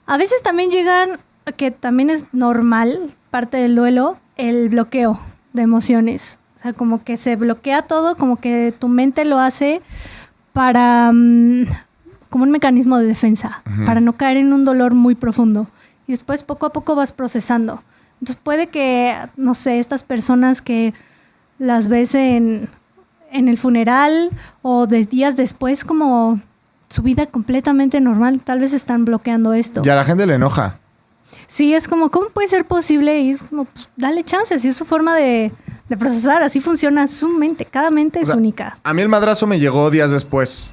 A veces también llegan, que también es normal, parte del duelo, el bloqueo de emociones. O sea, como que se bloquea todo, como que tu mente lo hace para como un mecanismo de defensa, para no caer en un dolor muy profundo. Y después poco a poco vas procesando. Entonces puede que, no sé, estas personas que las ves en el funeral o de días después, como su vida completamente normal, tal vez están bloqueando esto. Y a la gente le enoja. Sí, es como, ¿cómo puede ser posible? Y es como, pues, dale chance, así es su forma de procesar, así funciona su mente, cada mente es única. A mí el madrazo me llegó días después.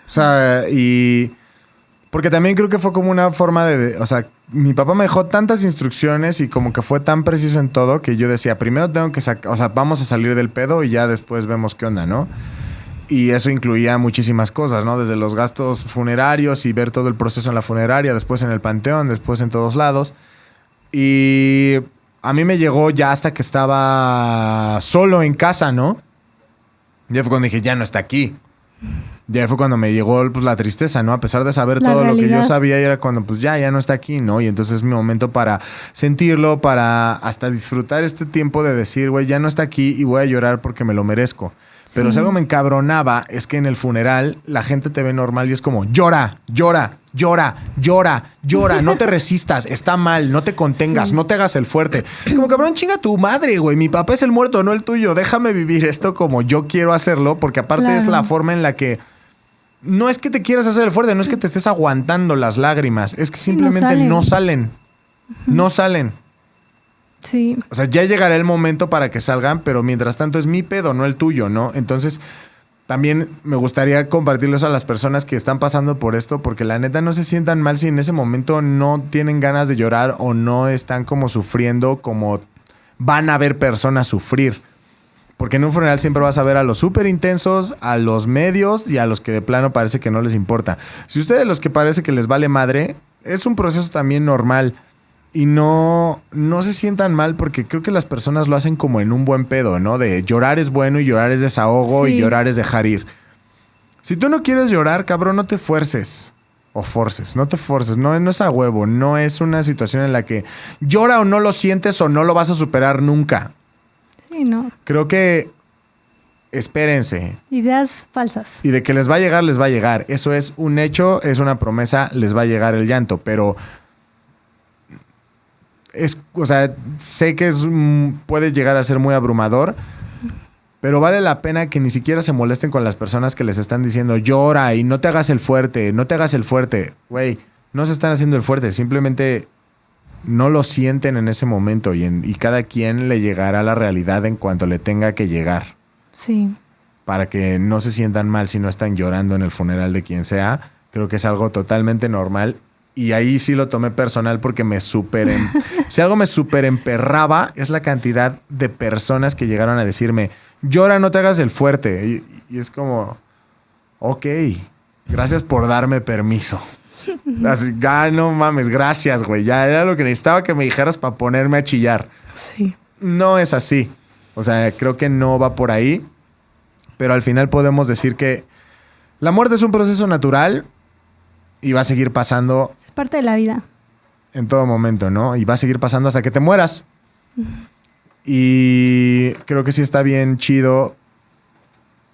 O sea, y... Porque también creo que fue como una forma de... O sea, mi papá me dejó tantas instrucciones y como que fue tan preciso en todo que yo decía, primero tengo que sacar... O sea, vamos a salir del pedo y ya después vemos qué onda, ¿no? Y eso incluía muchísimas cosas, ¿no? Desde los gastos funerarios y ver todo el proceso en la funeraria, después en el panteón, después en todos lados. Y a mí me llegó ya hasta que estaba solo en casa, ¿no? Ya fue cuando dije, ya no está aquí. Ya fue cuando me llegó pues, la tristeza, ¿no? A pesar de saber todo lo que yo sabía, y era cuando pues ya no está aquí, ¿no? Y entonces es mi momento para sentirlo, para hasta disfrutar este tiempo de decir, güey, ya no está aquí y voy a llorar porque me lo merezco. Pero si algo me encabronaba es que en el funeral la gente te ve normal y es como, llora, llora, llora, llora, llora, no te resistas, está mal, no te contengas, no te hagas el fuerte. Como, cabrón, chinga tu madre, güey, mi papá es el muerto, no el tuyo, déjame vivir esto como yo quiero hacerlo, porque aparte es la forma en la que no es que te quieras hacer el fuerte, no es que te estés aguantando las lágrimas, es que simplemente no salen. No salen. Sí. O sea, ya llegará el momento para que salgan, pero mientras tanto es mi pedo, no el tuyo, ¿no? Entonces, también me gustaría compartirlo a las personas que están pasando por esto, porque la neta no se sientan mal si en ese momento no tienen ganas de llorar o no están como sufriendo como van a ver personas sufrir. Porque en un funeral siempre vas a ver a los súper intensos, a los medios y a los que de plano parece que no les importa. Si ustedes los que parece que les vale madre, es un proceso también normal. Y no se sientan mal porque creo que las personas lo hacen como en un buen pedo, ¿no? De llorar es bueno y llorar es desahogo y llorar es dejar ir. Si tú no quieres llorar, cabrón, no te fuerces. O forces, no te forces. No es a huevo. No es una situación en la que llora o no lo sientes o no lo vas a superar nunca. Sí, no. Creo que espérense. Ideas falsas. Y de que les va a llegar, les va a llegar. Eso es un hecho, es una promesa, les va a llegar el llanto, pero... o sea, sé que puede llegar a ser muy abrumador, pero vale la pena que ni siquiera se molesten con las personas que les están diciendo llora y no te hagas el fuerte, no te hagas el fuerte. Güey, no se están haciendo el fuerte, simplemente no lo sienten en ese momento y cada quien le llegará a la realidad en cuanto le tenga que llegar. Sí. Para que no se sientan mal si no están llorando en el funeral de quien sea. Creo que es algo totalmente normal. Y ahí sí lo tomé personal porque si algo me súper emperraba es la cantidad de personas que llegaron a decirme, llora, no te hagas el fuerte. Y es como, ok, gracias por darme permiso. Así, no mames, gracias, güey. Ya era lo que necesitaba que me dijeras para ponerme a chillar. Sí. No es así. O sea, creo que no va por ahí. Pero al final podemos decir que la muerte es un proceso natural y va a seguir pasando. Es parte de la vida. En todo momento, ¿no? Y va a seguir pasando hasta que te mueras. Y creo que sí está bien chido,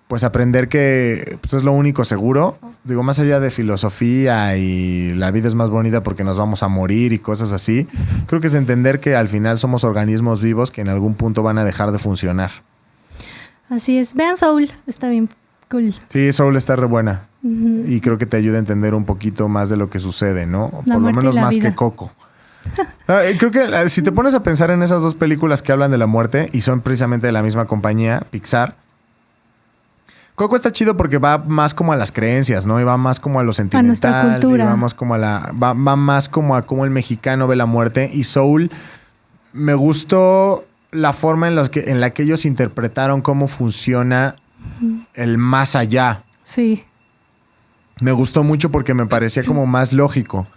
pues aprender que pues, es lo único seguro. Digo, más allá de filosofía y la vida es más bonita porque nos vamos a morir y cosas así, creo que es entender que al final somos organismos vivos que en algún punto van a dejar de funcionar. Así es. Vean Soul, está bien cool. Sí, Soul está re buena. Y creo que te ayuda a entender un poquito más de lo que sucede, ¿no? La por lo menos más vida. que Coco. Creo que si te pones a pensar en esas dos películas que hablan de la muerte y son precisamente de la misma compañía, Pixar, Coco está chido porque va más como a las creencias, ¿no? Y va más como a lo sentimental. A nuestra cultura. Y va más como va más como a cómo el mexicano ve la muerte. Y Soul me gustó la forma en la que ellos interpretaron cómo funciona el más allá. Sí. Me gustó mucho porque me parecía como más lógico.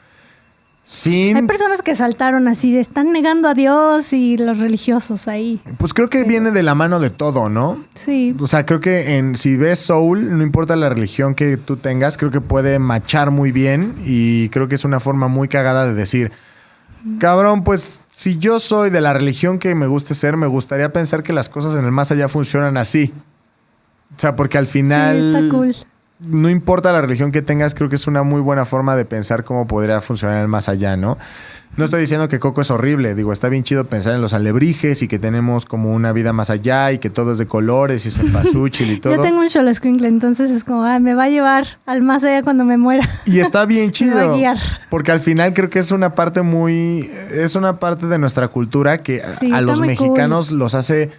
Hay personas que saltaron así de están negando a Dios y los religiosos ahí. Pues creo que viene de la mano de todo, ¿no? Sí. O sea, creo que si ves Soul, no importa la religión que tú tengas, creo que puede machar muy bien y creo que es una forma muy cagada de decir, cabrón, pues si yo soy de la religión que me guste ser, me gustaría pensar que las cosas en el más allá funcionan así. O sea, porque al final... Sí, está cool. No importa la religión que tengas, creo que es una muy buena forma de pensar cómo podría funcionar el más allá, ¿no? No estoy diciendo que Coco es horrible, digo, está bien chido pensar en los alebrijes y que tenemos como una vida más allá y que todo es de colores y cempasúchil y todo. Yo tengo un xoloscuincle, entonces es como, me va a llevar al más allá cuando me muera. Y está bien chido. Me va a guiar. Porque al final creo que es una parte de nuestra cultura que sí, a los mexicanos cool. Los hace...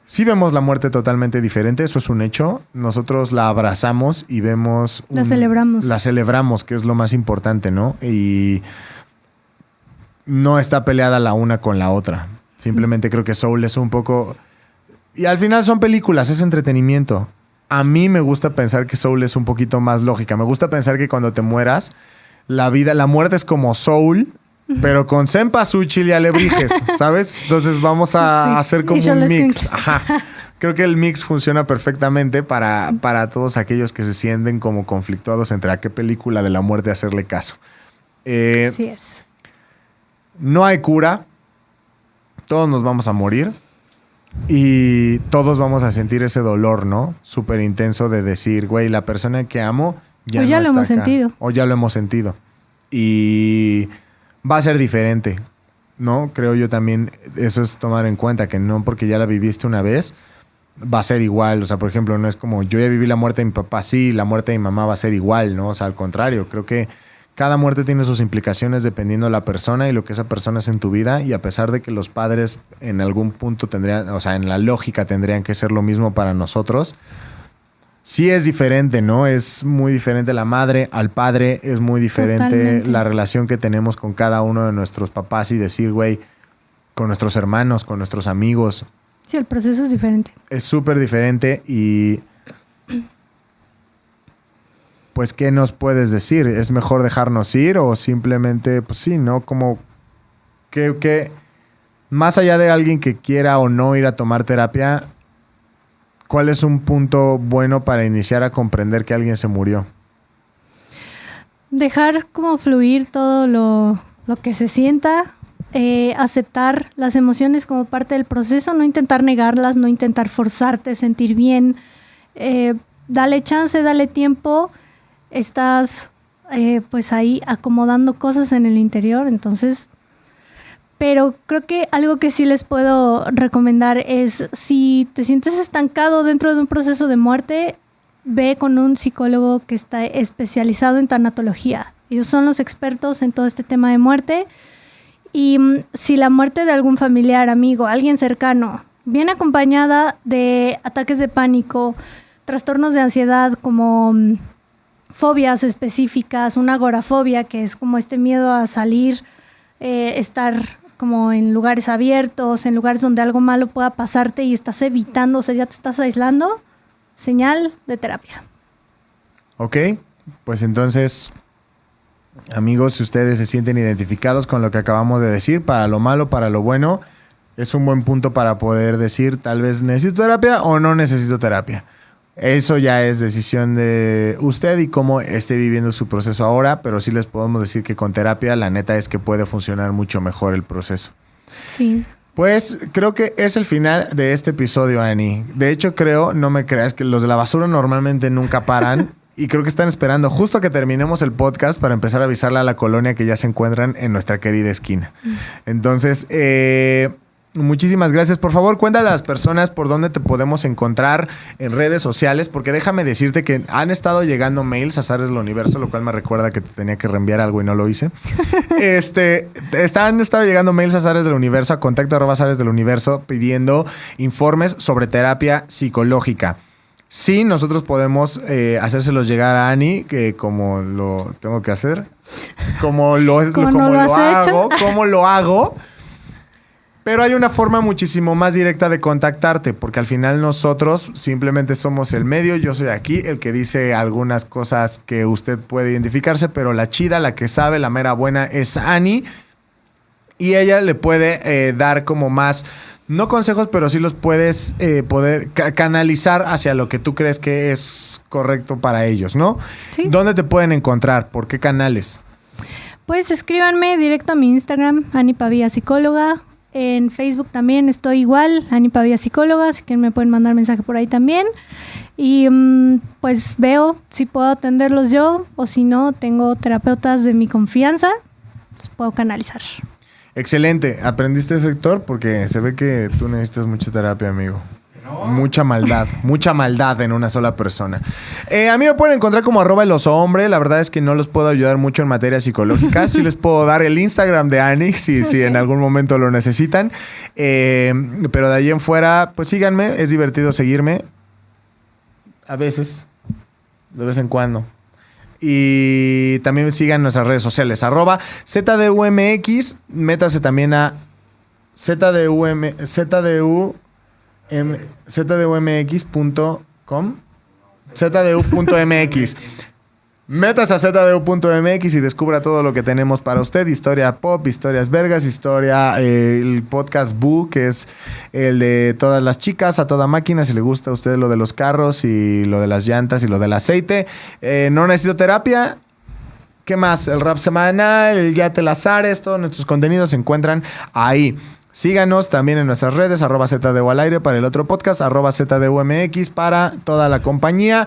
Sí vemos la muerte totalmente diferente, eso es un hecho. Nosotros la abrazamos y vemos... La celebramos. La celebramos, que es lo más importante, ¿no? Y no está peleada la una con la otra. Simplemente creo que Soul es un poco... Y al final son películas, es entretenimiento. A mí me gusta pensar que Soul es un poquito más lógica. Me gusta pensar que cuando te mueras, la muerte es como Soul... Pero con cempasúchil y alebrijes, ¿sabes? Entonces vamos a hacer como un mix. Ajá. Creo que el mix funciona perfectamente para todos aquellos que se sienten como conflictuados entre a qué película de la muerte hacerle caso. Así es. No hay cura. Todos nos vamos a morir. Y todos vamos a sentir ese dolor, ¿no? Súper intenso de decir, güey, la persona que amo ya no está acá. O ya lo hemos sentido. O ya lo hemos sentido. Y... va a ser diferente, ¿no? Creo yo también, eso es tomar en cuenta, que no porque ya la viviste una vez, va a ser igual. O sea, por ejemplo, no es como yo ya viví la muerte de mi papá, sí, la muerte de mi mamá va a ser igual, ¿no? O sea, al contrario, creo que cada muerte tiene sus implicaciones dependiendo de la persona y lo que esa persona es en tu vida. Y a pesar de que los padres en algún punto tendrían, o sea, en la lógica tendrían que ser lo mismo para nosotros, sí es diferente, ¿no? Es muy diferente la madre al padre, es muy diferente totalmente la relación que tenemos con cada uno de nuestros papás y decir, güey, con nuestros hermanos, con nuestros amigos. Sí, el proceso es diferente. Es súper diferente y... pues, ¿qué nos puedes decir? ¿Es mejor dejarnos ir o simplemente, pues sí, ¿no? Como que más allá de alguien que quiera o no ir a tomar terapia... ¿cuál es un punto bueno para iniciar a comprender que alguien se murió? Dejar como fluir todo lo que se sienta, aceptar las emociones como parte del proceso, no intentar negarlas, no intentar forzarte a sentir bien. Dale chance, dale tiempo. Estás pues ahí acomodando cosas en el interior, entonces... Pero creo que algo que sí les puedo recomendar es, si te sientes estancado dentro de un proceso de muerte, ve con un psicólogo que está especializado en tanatología. Ellos son los expertos en todo este tema de muerte. Y si la muerte de algún familiar, amigo, alguien cercano, viene acompañada de ataques de pánico, trastornos de ansiedad como fobias específicas, una agorafobia, que es como este miedo a salir, estar... como en lugares abiertos, en lugares donde algo malo pueda pasarte y estás evitando, o sea, ya te estás aislando, señal de terapia. Ok, pues entonces, amigos, si ustedes se sienten identificados con lo que acabamos de decir, para lo malo, para lo bueno, es un buen punto para poder decir, tal vez necesito terapia o no necesito terapia. Eso ya es decisión de usted y cómo esté viviendo su proceso ahora, pero sí les podemos decir que con terapia la neta es que puede funcionar mucho mejor el proceso. Sí. Pues creo que es el final de este episodio, Ani. De hecho, creo, no me creas, que los de la basura normalmente nunca paran y creo que están esperando justo a que terminemos el podcast para empezar a avisarle a la colonia que ya se encuentran en nuestra querida esquina. Entonces, muchísimas gracias. Por favor, cuéntale a las personas por dónde te podemos encontrar en redes sociales, porque déjame decirte que han estado llegando mails a Azares del Universo, lo cual me recuerda que te tenía que reenviar algo y no lo hice. Han estado llegando mails a Azares del Universo, a contacto@azaresdeluniverso, pidiendo informes sobre terapia psicológica. Sí, nosotros podemos hacérselos llegar a Ani, que como lo tengo que hacer, como lo hago. Pero hay una forma muchísimo más directa de contactarte, porque al final nosotros simplemente somos el medio. Yo soy aquí el que dice algunas cosas que usted puede identificarse, pero la chida, la que sabe, la mera buena es Ani. Y ella le puede dar como más, no consejos, pero sí los puedes poder canalizar hacia lo que tú crees que es correcto para ellos, ¿no? Sí. ¿Dónde te pueden encontrar? ¿Por qué canales? Pues escríbanme directo a mi Instagram, Ani Pavía Psicóloga. En Facebook también estoy igual, Ani Pavía Psicóloga, así que me pueden mandar mensaje por ahí también. Y pues veo si puedo atenderlos yo o si no, tengo terapeutas de mi confianza, los puedo canalizar. Excelente. ¿Aprendiste eso, Héctor? Porque se ve que tú necesitas mucha terapia, amigo. No. Mucha maldad en una sola persona. A mí me pueden encontrar como @elosombre. La verdad es que no los puedo ayudar mucho en materia psicológica. Sí les puedo dar el Instagram de Ani si en algún momento lo necesitan. Pero de ahí en fuera, pues síganme. Es divertido seguirme. A veces. De vez en cuando. Y también sigan nuestras redes sociales. @ZDUMX. Métase también a zdumx.com, zdu.mx. Métase a zdu.mx y descubra todo lo que tenemos para usted. Historia pop, historias vergas, el podcast Boo, que es el de todas las chicas, a toda máquina, si le gusta a usted lo de los carros y lo de las llantas y lo del aceite. No necesito terapia. ¿Qué más? El rap semanal, el Ya te las ares, todos nuestros contenidos se encuentran ahí. Síganos también en nuestras redes, @ZDU al aire para el otro podcast, @ZDUMX para toda la compañía.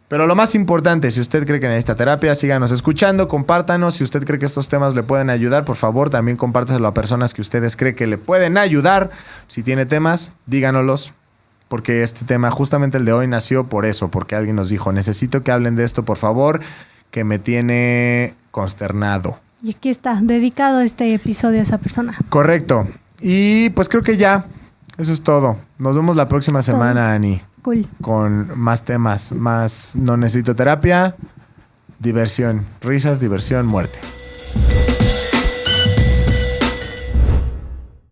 Pero lo más importante, si usted cree que necesita terapia, síganos escuchando, compártanos. Si usted cree que estos temas le pueden ayudar, por favor, también compártaselo a personas que ustedes creen que le pueden ayudar. Si tiene temas, díganoslos. Porque este tema, justamente el de hoy, nació por eso, porque alguien nos dijo, necesito que hablen de esto, por favor, que me tiene consternado. Y aquí está, dedicado este episodio a esa persona. Correcto. Y pues creo que ya, eso es todo. Nos vemos la próxima semana, Ani. Cool. Con más temas, más no necesito terapia, diversión, risas, diversión, muerte.